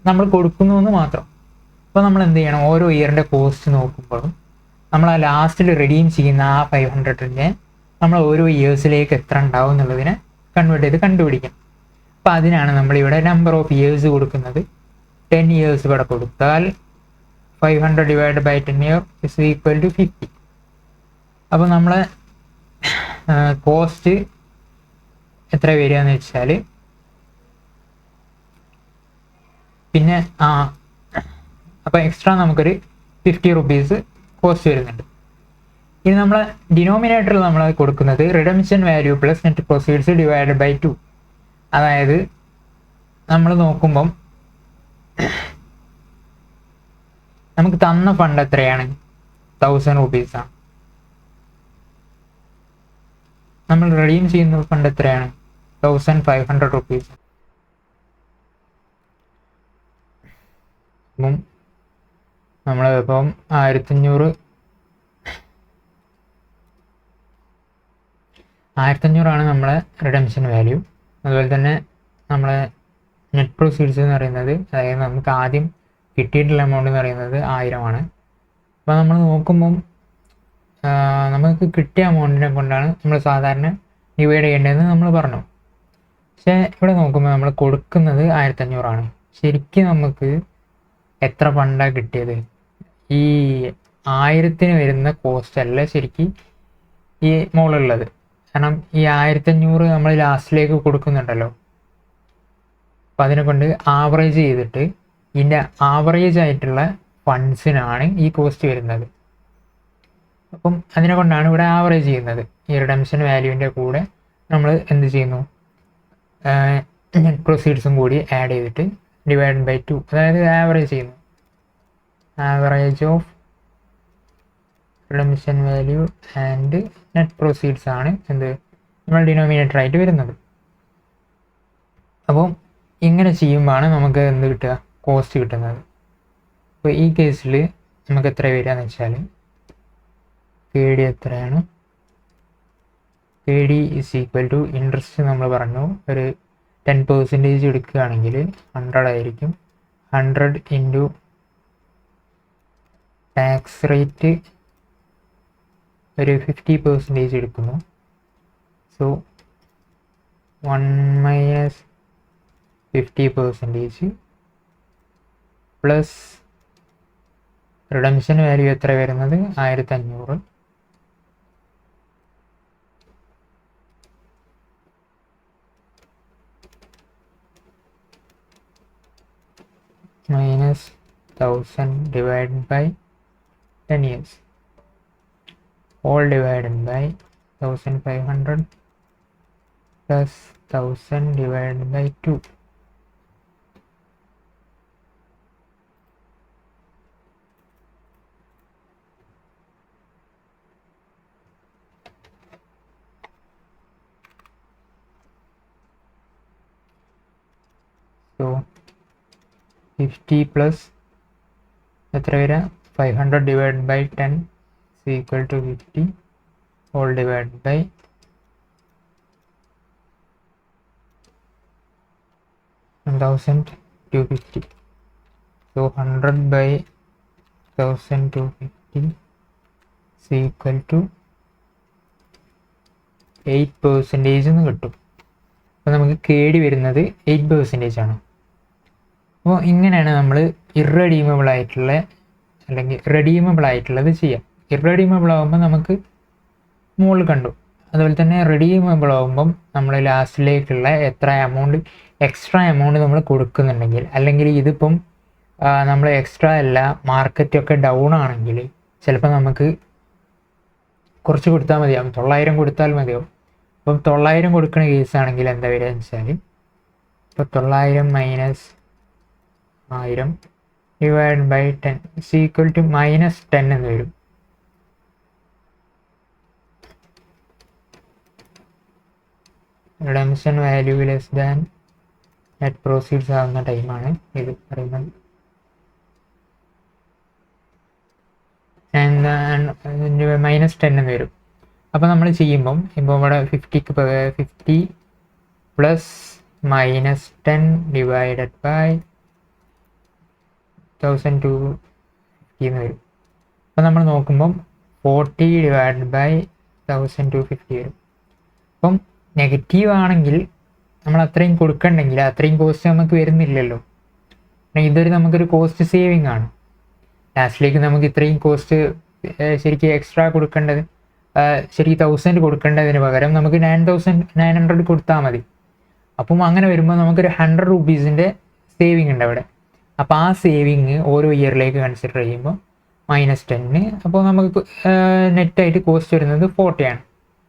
നമ്മൾ കൊടുക്കുന്നു എന്ന് മാത്രം. അപ്പോൾ നമ്മൾ എന്ത് ചെയ്യണം, ഓരോ ഇയറിൻ്റെ കോസ്റ്റ് നോക്കുമ്പോഴും നമ്മൾ ആ ലാസ്റ്റിൽ റിഡീം ചെയ്യുന്ന ആ 500നെ നമ്മൾ ഓരോ ഇയേഴ്സിലേക്ക് എത്ര ഉണ്ടാവും എന്നുള്ളതിനെ കൺവേർട്ട് ചെയ്ത് കണ്ടുപിടിക്കണം. അപ്പോൾ അതിനാണ് നമ്മളിവിടെ നമ്പർ ഓഫ് ഇയേഴ്സ് കൊടുക്കുന്നത്. 10 ഇയേഴ്സ് ഇവിടെ കൊടുത്താൽ 500 divide by 10 year is equal to 50. അപ്പോൾ നമ്മളെ കോസ്റ്റ് എത്ര വരിക എന്ന് വെച്ചാൽ പിന്നെ അപ്പോൾ എക്സ്ട്രാ നമുക്കൊരു ₹50 കോസ്റ്റ് വരുന്നുണ്ട്. ഇനി നമ്മളെ ഡിനോമിനേറ്ററിൽ നമ്മൾ കൊടുക്കുന്നത് redemption value plus net proceeds divide by 2. അതായത് നമ്മൾ നോക്കുമ്പം നമുക്ക് തന്ന ഫണ്ട് എത്രയാണ്, ₹1000 ആണ്. നമ്മൾ റിഡീം ചെയ്യുന്ന ഫണ്ട് എത്രയാണ്, ₹1500. അപ്പം നമ്മളിപ്പം 1500 ആണ് നമ്മളെ റിഡംഷൻ വാല്യൂ. അതുപോലെ തന്നെ നമ്മളെ നെറ്റ് പ്രൊസീഡ്സ് എന്ന് പറയുന്നത്, അതായത് നമുക്ക് ആദ്യം കിട്ടിയിട്ടുള്ള എമൗണ്ട് എന്ന് പറയുന്നത് 1000 ആണ്. അപ്പോൾ നമ്മൾ നോക്കുമ്പം നമുക്ക് കിട്ടിയ എമൗണ്ടിനെ കൊണ്ടാണ് നമ്മൾ സാധാരണ ഡിവൈഡ് ചെയ്യേണ്ടതെന്ന് നമ്മൾ പറഞ്ഞു. പക്ഷേ ഇവിടെ നോക്കുമ്പോൾ നമ്മൾ കൊടുക്കുന്നത് 1500 ശരിക്കും നമുക്ക് എത്ര ഫണ്ടാണ് കിട്ടിയത്? ഈ 1000 വരുന്ന കോസ്റ്റ് അല്ല ശരിക്കും ഈ മുകളിലുള്ളത്. കാരണം ഈ 1500 നമ്മൾ ലാസ്റ്റിലേക്ക് കൊടുക്കുന്നുണ്ടല്ലോ. അപ്പം അതിനെ കൊണ്ട് ആവറേജ് ചെയ്തിട്ട് ഇതിൻ്റെ ആവറേജ് ആയിട്ടുള്ള ഫണ്ട്സിനാണ് ഈ കോസ്റ്റ് വരുന്നത്. അപ്പം അതിനെ കൊണ്ടാണ് ഇവിടെ ആവറേജ് ചെയ്യുന്നത്. ഈ റിഡംഷൻ വാല്യൂവിൻ്റെ കൂടെ നമ്മൾ എന്ത് ചെയ്യുന്നു? നെറ്റ് പ്രൊസീഡ്സും കൂടി ആഡ് ചെയ്തിട്ട് ഡിവൈഡ് ബൈ 2, അതായത് ആവറേജ് ചെയ്യുന്നു. Average of redemption value and net proceeds ആണ് എന്ത് നമ്മൾ ഡിനോമിനേറ്റർ ആയിട്ട് വരുന്നത്. അപ്പം ഇങ്ങനെ ചെയ്യുമ്പോഴാണ് നമുക്ക് എന്ത് കിട്ടുക? കോസ്റ്റ് കിട്ടുന്നത്. അപ്പോൾ ഈ കേസിൽ നമുക്ക് എത്ര വരിക എന്ന് വെച്ചാൽ KD എത്രയാണ്? KD is equal to interest നമ്മൾ പറഞ്ഞു ഒരു 10% എടുക്കുകയാണെങ്കിൽ 100 ആയിരിക്കും. 100 ഇൻറ്റു ടാക്സ് റേറ്റ് ഒരു 50% എടുക്കുന്നു. സോ 1 - 50% പ്ലസ് റിഡംഷൻ വാല്യൂ എത്ര വരുന്നത്? 1500 minus 1000 divided by 10 years, all divided by 1500 plus 1000 divided by 2. So 50 plus എത്ര വരിക? 500 divided by 10 is equal to 50 all divided by 1250. So 100 by 1250 is equal to 8% എന്ന് കിട്ടും. അപ്പോൾ നമുക്ക് KD വരുന്നത് 8% ആണ്. അപ്പോൾ ഇങ്ങനെയാണ് നമ്മൾ ഇറഡീമബിൾ ആയിട്ടുള്ള അല്ലെങ്കിൽ റെഡീമബിൾ ആയിട്ടുള്ളത് ചെയ്യാം. ഇറഡീമബിൾ ആകുമ്പോൾ നമുക്ക് മുകളിൽ കണ്ടു. അതുപോലെ തന്നെ റെഡീമബിൾ ആകുമ്പം നമ്മൾ ലാസ്റ്റിലേക്കുള്ള എത്ര എമൗണ്ട് എക്സ്ട്രാ എമൗണ്ട് നമ്മൾ കൊടുക്കുന്നുണ്ടെങ്കിൽ, അല്ലെങ്കിൽ ഇതിപ്പം നമ്മൾ എക്സ്ട്രാ അല്ല മാർക്കറ്റൊക്കെ ഡൗൺ ആണെങ്കിൽ ചിലപ്പോൾ നമുക്ക് കുറച്ച് കൊടുത്താൽ മതിയാവും, 900 കൊടുത്താൽ മതിയാവും. അപ്പം 900 കൊടുക്കുന്ന കേസാണെങ്കിൽ എന്താ വരിക എന്ന് വെച്ചാൽ, ഇപ്പോൾ 900 minus 1000 divide by 10 is equal to -10 എന്ന് വരും. Redemption value less than net proceeds ആവുന്ന ടൈമാണ് ഇത് പറയുന്നത്. -10 എന്ന് വരും. അപ്പോൾ നമ്മൾ ചെയ്യുമ്പം ഇപ്പോൾ ഇവിടെ 50 പ്ലസ് -10 ഡിവൈഡഡ് ബൈ 1250 എന്ന് വരും. അപ്പോൾ നമ്മൾ നോക്കുമ്പം 40 ഡിവൈഡഡ് ബൈ 1250 വരും. അപ്പം നെഗറ്റീവ് ആണെങ്കിൽ നമ്മൾ അത്രയും കൊടുക്കണ്ടെങ്കിൽ അത്രയും കോസ്റ്റ് നമുക്ക് വരുന്നില്ലല്ലോ. ഇതൊരു നമുക്കൊരു കോസ്റ്റ് സേവിങ് ആണ്. ലാസ്റ്റിലേക്ക് നമുക്ക് ഇത്രയും കോസ്റ്റ് ശരിക്കും എക്സ്ട്രാ കൊടുക്കേണ്ടത് ശരിക്കും 1000 കൊടുക്കേണ്ടതിന് പകരം നമുക്ക് 900 കൊടുത്താൽ മതി. അപ്പം അങ്ങനെ വരുമ്പോൾ നമുക്കൊരു 100 രൂപീസിൻ്റെ സേവിങ് ഉണ്ട് അവിടെ. അപ്പോൾ ആ സേവിങ് ഓരോ ഇയറിലേക്ക് കൺസിഡർ ചെയ്യുമ്പോൾ -10, അപ്പോൾ നമുക്ക് നെറ്റായിട്ട് കോസ്റ്റ് വരുന്നത് 40 ആണ്.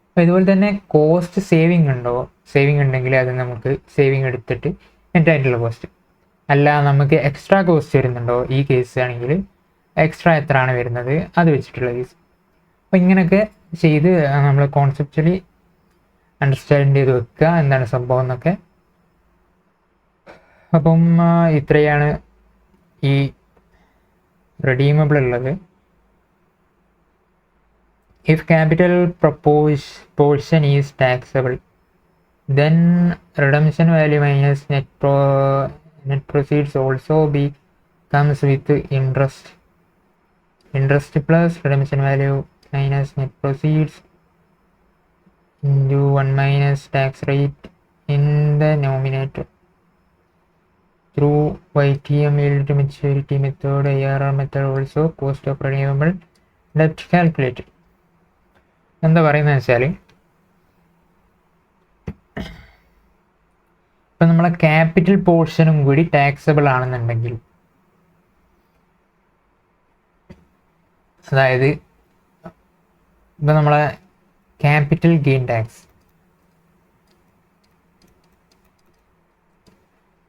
അപ്പോൾ ഇതുപോലെ തന്നെ കോസ്റ്റ് സേവിങ് ഉണ്ടെങ്കിൽ അത് നമുക്ക് സേവിങ് എടുത്തിട്ട് നെറ്റായിട്ടുള്ള കോസ്റ്റ് അല്ല, നമുക്ക് എക്സ്ട്രാ കോസ്റ്റ് വരുന്നുണ്ടോ ഈ കേസ് ആണെങ്കിൽ എക്സ്ട്രാ എത്രയാണ് വരുന്നത് അത് വെച്ചിട്ടുള്ള കേസ്. അപ്പോൾ ഇങ്ങനെയൊക്കെ ചെയ്ത് നമ്മൾ കോൺസെപ്ച്വലി അണ്ടർസ്റ്റാൻഡ് ചെയ്ത് വെക്കുക എന്താണ് സംഭവം എന്നൊക്കെ. അപ്പം ഇത്രയാണ് ഈ റെഡീമബിൾ ഉള്ളത്. If capital portion is taxable, then redemption value minus net proceeds also comes with interest. Interest plus redemption value minus net proceeds into 1 minus tax rate in the nominator through YTM yield to maturity method, IRR method also cost of redeemable debt calculated. എന്താ പറയുന്നത് വെച്ചാൽ ഇപ്പം നമ്മളെ capital പോർഷനും കൂടി taxable ആണെന്നുണ്ടെങ്കിൽ, അതായത് ഇപ്പം നമ്മളെ ക്യാപിറ്റൽ ഗെയിൻ ടാക്സ്,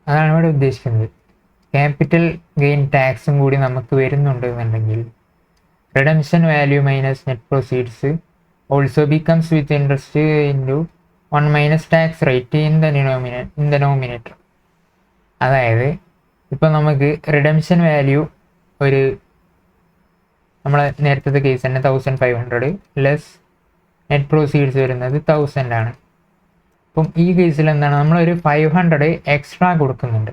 അതാണ് ഇവിടെ ഉദ്ദേശിക്കുന്നത്. ക്യാപിറ്റൽ ഗെയിൻ ടാക്സും കൂടി നമുക്ക് വരുന്നുണ്ട് എന്നുണ്ടെങ്കിൽ redemption value minus net proceeds also becomes with interest into 1 minus tax rate in the nominator. അതായത് ഇപ്പം നമുക്ക് റിഡംഷൻ വാല്യൂ ഒരു നമ്മളെ നേരത്തെ കേസ് തന്നെ 1500 ലെസ് നെറ്റ് പ്രൊസീഡ്സ് വരുന്നത് 1000 ആണ്. അപ്പം ഈ കേസിൽ എന്താണ്, നമ്മളൊരു 500 എക്സ്ട്രാ കൊടുക്കുന്നുണ്ട്.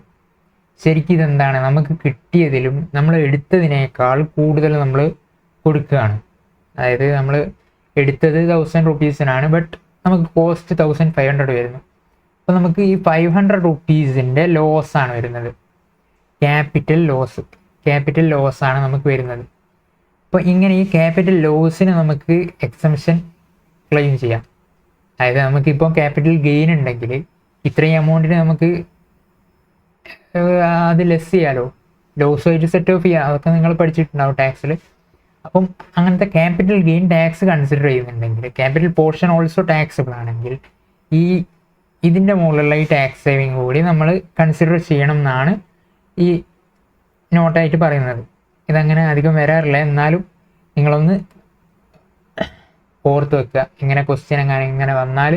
ശരിക്കും ഇതെന്താണ്, നമുക്ക് കിട്ടിയതിലും നമ്മൾ എടുത്തതിനേക്കാൾ കൂടുതൽ നമ്മൾ കൊടുക്കുകയാണ്. അതായത് നമ്മൾ എടുത്തത് 1000 റുപ്പീസിനാണ്, ബട്ട് നമുക്ക് കോസ്റ്റ് 1500 വരുന്നു. അപ്പോൾ നമുക്ക് ഈ 500 റുപ്പീസിൻ്റെ ലോസാണ് വരുന്നത്, ക്യാപിറ്റൽ ലോസ് ആണ് നമുക്ക് വരുന്നത്. അപ്പോൾ ഇങ്ങനെ ഈ ക്യാപിറ്റൽ ലോസിന് നമുക്ക് എക്സംഷൻ ക്ലെയിം ചെയ്യാം. അതായത് നമുക്കിപ്പോൾ ക്യാപിറ്റൽ ഗെയിൻ ഉണ്ടെങ്കിൽ ഇത്രയും എമൗണ്ടിന് നമുക്ക് അത് ലെസ് ചെയ്യാലോ, ലോസുമായിട്ട് സെറ്റ് ഓഫ് ചെയ്യാം. അതൊക്കെ നിങ്ങൾ പഠിച്ചിട്ടുണ്ടാവും ടാക്സിൽ. അപ്പം അങ്ങനത്തെ ക്യാപിറ്റൽ ഗെയിൻ ടാക്സ് കൺസിഡർ ചെയ്യുന്നുണ്ടെങ്കിൽ, ക്യാപിറ്റൽ പോർഷൻ ഓൾസോ ടാക്സബിൾ ആണെങ്കിൽ, ഇതിൻ്റെ മുകളിലുള്ള ഈ ടാക്സ് സേവിങ് കൂടി നമ്മൾ കൺസിഡർ ചെയ്യണം എന്നാണ് ഈ നോട്ടായിട്ട് പറയുന്നത്. ഇതങ്ങനെ അധികം വരാറില്ല, എന്നാലും നിങ്ങളൊന്ന് ഓർത്ത് വെക്കുക. ഇങ്ങനെ ക്വസ്റ്റ്യൻ ഇങ്ങനെ വന്നാൽ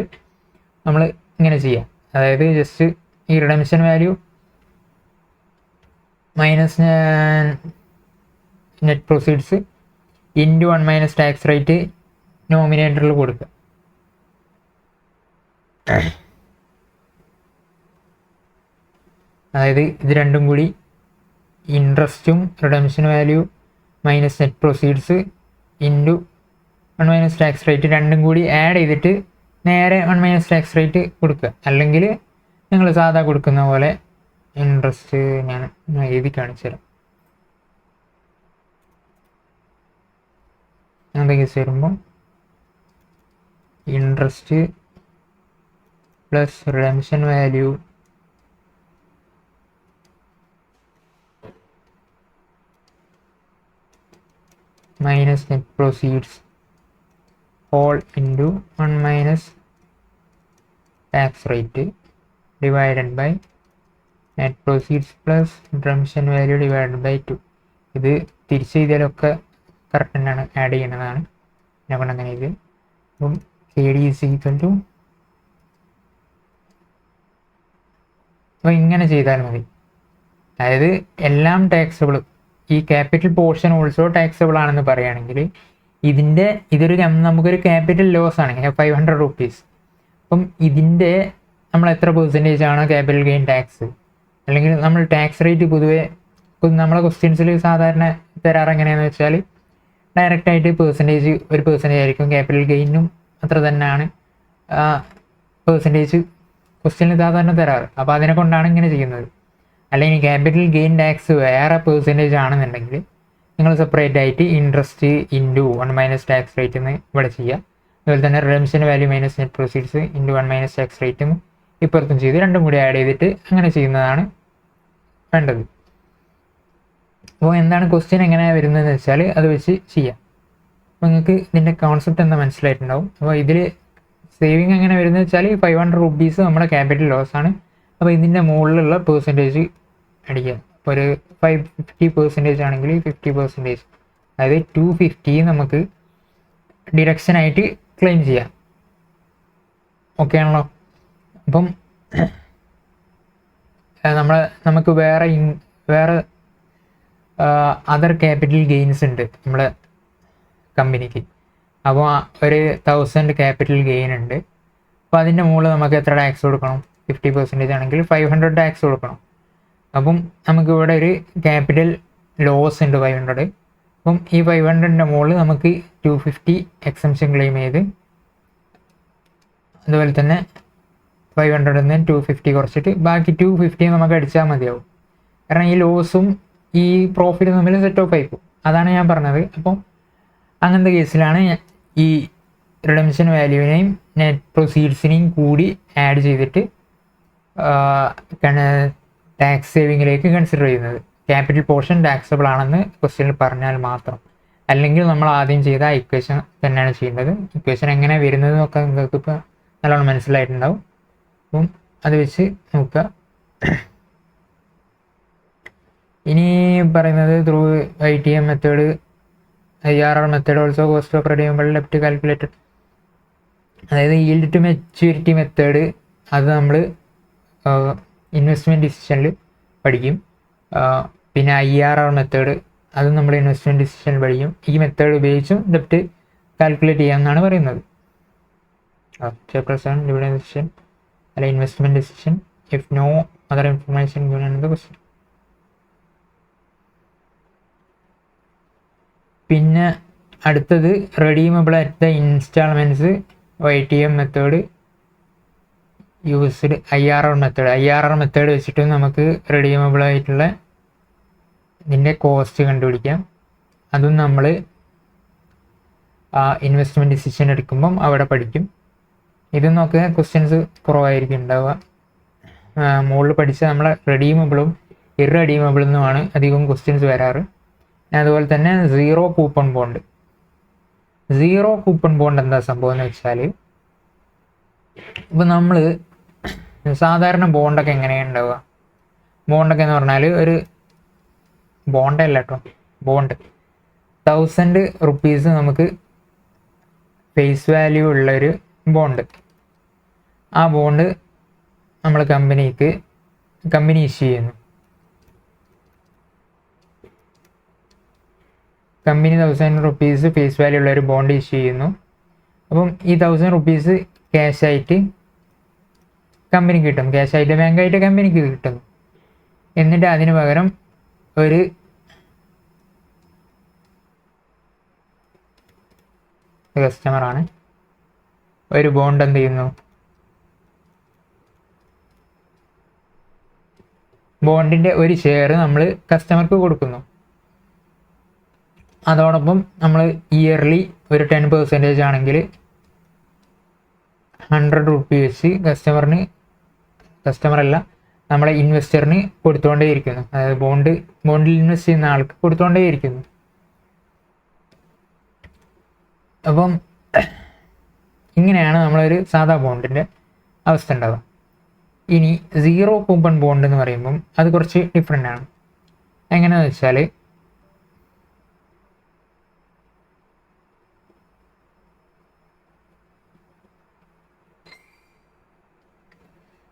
നമ്മൾ ഇങ്ങനെ ചെയ്യാം. അതായത് ജസ്റ്റ് ഈ redemption value minus net proceeds into 1 minus tax rate നോമിനേറ്ററിൽ കൊടുക്കുക. അതായത് ഇത് രണ്ടും കൂടി ഇൻട്രസ്റ്റും redemption value minus net proceeds into 1 minus tax rate രണ്ടും കൂടി ആഡ് ചെയ്തിട്ട് നേരെ 1 മൈനസ് ടാക്സ് റേറ്റ് കൊടുക്കുക. അല്ലെങ്കിൽ നിങ്ങൾ സാധാ കൊടുക്കുന്ന പോലെ ഇൻട്രസ്റ്റ് ഞാൻ എഴുതി കാണിച്ചു തരാം. അങ്ങനത്തെ കേസ് വരുമ്പോൾ interest plus redemption value minus net proceeds all into 1 minus tax rate divided by net proceeds plus redemption value divided by 2. ഇത് തിരിച്ച് ചെയ്താലൊക്കെ കറക്റ്റ് തന്നെയാണ്, ആഡ് ചെയ്യുന്നതാണ്. എന്നെ കൊണ്ട് അങ്ങനെ ഇത്. അപ്പം KD is equal to, അപ്പോൾ ഇങ്ങനെ ചെയ്താൽ മതി. അതായത് എല്ലാം ടാക്സബിൾ, ഈ ക്യാപിറ്റൽ പോർഷൻ ഓൾസോ ടാക്സബിൾ ആണെന്ന് പറയുകയാണെങ്കിൽ ഇതൊരു നമുക്കൊരു ക്യാപിറ്റൽ ലോസ് ആണ് 500 റുപ്പീസ്. അപ്പം ഇതിൻ്റെ നമ്മൾ എത്ര പെർസെൻറ്റേജ് ആണ് ക്യാപിറ്റൽ ഗെയിൻ ടാക്സ്, അല്ലെങ്കിൽ നമ്മൾ ടാക്സ് റേറ്റ് പൊതുവേ നമ്മളെ ക്വസ്റ്റ്യൻസിൽ സാധാരണ തരാറ് എങ്ങനെയാണെന്ന് വെച്ചാൽ ഡയറക്റ്റായിട്ട് ഒരു പെർസെൻറ്റേജ് ആയിരിക്കും. ക്യാപിറ്റൽ ഗെയിനും അത്ര തന്നെയാണ് പെർസെൻറ്റേജ് ക്വസ്റ്റ്യനിൽ സാധാരണ തരാറ്. അപ്പോൾ അതിനെ കൊണ്ടാണ് ഇങ്ങനെ ചെയ്യുന്നത്. അല്ലെങ്കിൽ ക്യാപിറ്റൽ ഗെയിൻ ടാക്സ് വേറെ പെർസെൻറ്റേജ് ആണെന്നുണ്ടെങ്കിൽ നിങ്ങൾ സെപ്പറേറ്റ് ആയിട്ട് interest into 1 minus tax rate എന്ന് ഇവിടെ ചെയ്യുക. അതുപോലെ തന്നെ redemption value minus net proceeds into 1 minus tax rate എന്ന് ഇപ്പുറത്തും ചെയ്ത് രണ്ടും കൂടി ആഡ് ചെയ്തിട്ട് അങ്ങനെ ചെയ്യുന്നതാണ് വേണ്ടത്. അപ്പോൾ എന്താണ് ക്വസ്റ്റ്യൻ എങ്ങനെ വരുന്നതെന്ന് വെച്ചാൽ അത് വെച്ച് ചെയ്യാം. അപ്പോൾ നിങ്ങൾക്ക് ഇതിൻ്റെ കോൺസെപ്റ്റ് എന്താ മനസ്സിലായിട്ടുണ്ടാവും. അപ്പോൾ ഇതിൽ സേവിങ് എങ്ങനെ വരുന്നത് വെച്ചാൽ 500 റുപ്പീസ് നമ്മുടെ ക്യാപിറ്റൽ ലോസ് ആണ്. അപ്പോൾ ഇതിൻ്റെ മുകളിലുള്ള പെർസെൻറ്റേജ് അടിക്കുക. ഇപ്പോൾ ഒരു 50% ആണെങ്കിൽ 50%, അതായത് 250 നമുക്ക് ഡിഡക്ഷനായിട്ട് ക്ലെയിം ചെയ്യാം. ഓക്കെ ആണല്ലോ. അപ്പം നമുക്ക് വേറെ അതർ ക്യാപിറ്റൽ ഗെയിൻസ് ഉണ്ട് നമ്മുടെ കമ്പനിക്ക്. അപ്പോൾ ഒരു 1000 ക്യാപിറ്റൽ ഗെയിൻ ഉണ്ട്. അപ്പോൾ അതിൻ്റെ മുകളിൽ നമുക്ക് എത്ര ടാക്സ് കൊടുക്കണം? 50% ആണെങ്കിൽ 500 ടാക്സ് കൊടുക്കണം. അപ്പം നമുക്കിവിടെ ഒരു ക്യാപിറ്റൽ ലോസ് ഉണ്ട് 500. അപ്പം ഈ 500ൻ്റെ മുകളിൽ നമുക്ക് 250 എക്സംഷൻ ക്ലെയിം ചെയ്ത്, അതുപോലെ തന്നെ 500 നിന്ന് 250 കുറച്ചിട്ട് ബാക്കി 250 നമുക്ക് അടിച്ചാൽ മതിയാവും. കാരണം ഈ ലോസും ഈ പ്രോഫിറ്റും തമ്മിൽ സെറ്റ് ഓഫ് ആയിപ്പോവും. അതാണ് ഞാൻ പറഞ്ഞത്. അപ്പം അങ്ങനത്തെ കേസിലാണ് ഈ റിഡംഷൻ വാല്യൂവിനെയും നെറ്റ് പ്രൊസീഡ്സിനെയും കൂടി ആഡ് ചെയ്തിട്ട് ടാക്സ് സേവിങ്ങിലേക്ക് കൺസിഡർ ചെയ്യുന്നത്. ക്യാപിറ്റൽ പോർഷൻ ടാക്സബിൾ ആണെന്ന് ക്വസ്റ്റ്യനിൽ പറഞ്ഞാൽ മാത്രം. അല്ലെങ്കിൽ നമ്മൾ ആദ്യം ചെയ്ത ഇക്വേഷൻ തന്നെയാണ് ചെയ്യേണ്ടത്. ഇക്വേഷൻ എങ്ങനെ വരുന്നത് എന്നൊക്കെ നിങ്ങൾക്ക് ഇപ്പോൾ നല്ലോണം മനസ്സിലായിട്ടുണ്ടാവും. അപ്പം അത് വെച്ച് നോക്കുക. ഇനി പറയുന്നത് through ITM method, IRR method, also cost of redeemable ഡെപ്റ്റ് കാൽക്കുലേറ്റഡ്. അതായത് ഈൽഡ് ടു മെച്യൂരിറ്റി മെത്തേഡ് അത് നമ്മൾ ഇൻവെസ്റ്റ്മെൻറ്റ് ഡിസിഷനിൽ പഠിക്കും. പിന്നെ IRR മെത്തേഡ് അത് നമ്മൾ ഇൻവെസ്റ്റ്മെൻറ്റ് ഡിസിഷനിൽ പഠിക്കും. ഈ മെത്തേഡ് ഉപയോഗിച്ചും ഡെപ്റ്റ് കാൽക്കുലേറ്റ് ചെയ്യാമെന്നാണ് പറയുന്നത്. ചാപ്റ്റർ 7 ഡിവിഡൻഡ് ഡിസിഷൻ അല്ല investment decision if no other information given in the question. പിന്നെ അടുത്തത് redeemable at the instalments ITM method used IRR method വെച്ചിട്ട് നമുക്ക് റെഡീമബിൾ ആയിട്ടുള്ള ഇതിൻ്റെ കോസ്റ്റ് കണ്ടുപിടിക്കാം. അതും നമ്മൾ ഇൻവെസ്റ്റ്മെൻറ്റ് ഡിസിഷൻ എടുക്കുമ്പം അവിടെ പഠിക്കും. ഇത് നോക്കുക ക്വസ്റ്റ്യൻസ് കുറവായിരിക്കും ഉണ്ടാവുക. മുകളിൽ പഠിച്ച നമ്മളെ റെഡീമബിളും ഇറഡീമബിളെന്നുമാണ് അധികം ക്വസ്റ്റ്യൻസ് വരാറ്. അതുപോലെ തന്നെ സീറോ കൂപ്പൺ ബോണ്ട് എന്താ സംഭവം എന്ന് വെച്ചാൽ, ഇപ്പം നമ്മൾ സാധാരണ ബോണ്ടൊക്കെ എങ്ങനെയാണ് ഉണ്ടാവുക? ബോണ്ടൊക്കെ എന്ന് പറഞ്ഞാൽ ഒരു ബോണ്ടല്ല കേട്ടോ, ബോണ്ട് 1000 റുപ്പീസ് നമുക്ക് ഫേസ് വാല്യൂ ഉള്ളൊരു ബോണ്ട്. ആ ബോണ്ട് നമ്മൾ കമ്പനി ഇഷ്യൂ ചെയ്യുന്നു. കമ്പനി 1000 റുപ്പീസ് ഫേസ് വാല്യൂ ഉള്ളൊരു ബോണ്ട് ഇഷ്യൂ ചെയ്യുന്നു. അപ്പം ഈ 1000 റുപ്പീസ് ക്യാഷായിട്ട് കമ്പനിക്ക് കിട്ടും, ക്യാഷായിട്ട് ബാങ്കായിട്ട് കമ്പനിക്ക് കിട്ടുന്നു. എന്നിട്ട് അതിന് പകരം ഒരു കസ്റ്റമറാണ് ഒരു ബോണ്ട് എന്ത് ചെയ്യുന്നു, ബോണ്ടിൻ്റെ ഒരു ഷെയർ നമ്മൾ കസ്റ്റമർക്ക് കൊടുക്കുന്നു. അതോടൊപ്പം നമ്മൾ ഇയർലി ഒരു 10% ആണെങ്കിൽ 100 റുപ്പീ വെച്ച് കസ്റ്റമറല്ല നമ്മളെ ഇൻവെസ്റ്ററിന് കൊടുത്തുകൊണ്ടേയിരിക്കുന്നു. അതായത് ബോണ്ടിൽ ഇൻവെസ്റ്റ് ചെയ്യുന്ന ആൾക്ക് കൊടുത്തുകൊണ്ടേയിരിക്കുന്നു. അപ്പം ഇങ്ങനെയാണ് നമ്മളൊരു സാധാ ബോണ്ടിൻ്റെ അവസ്ഥ ഉണ്ടാവുക. ഇനി സീറോ കൂപ്പൺ ബോണ്ട് എന്ന് പറയുമ്പം അത് കുറച്ച് ഡിഫറെൻ്റ് ആണ്. എങ്ങനെയാണെന്ന് വെച്ചാൽ,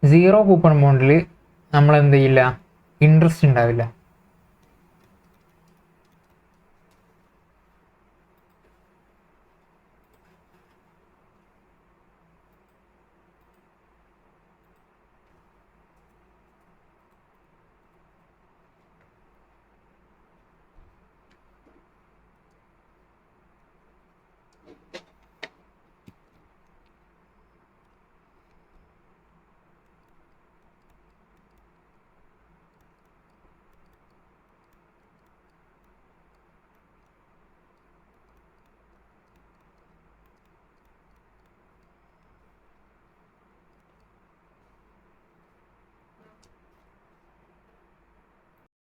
സീറോ കൂപ്പൺ ബോണ്ടിൽ നമ്മൾ എന്ത് ചെയ്യില്ല, ഇൻട്രസ്റ്റ് ഉണ്ടാവില്ല.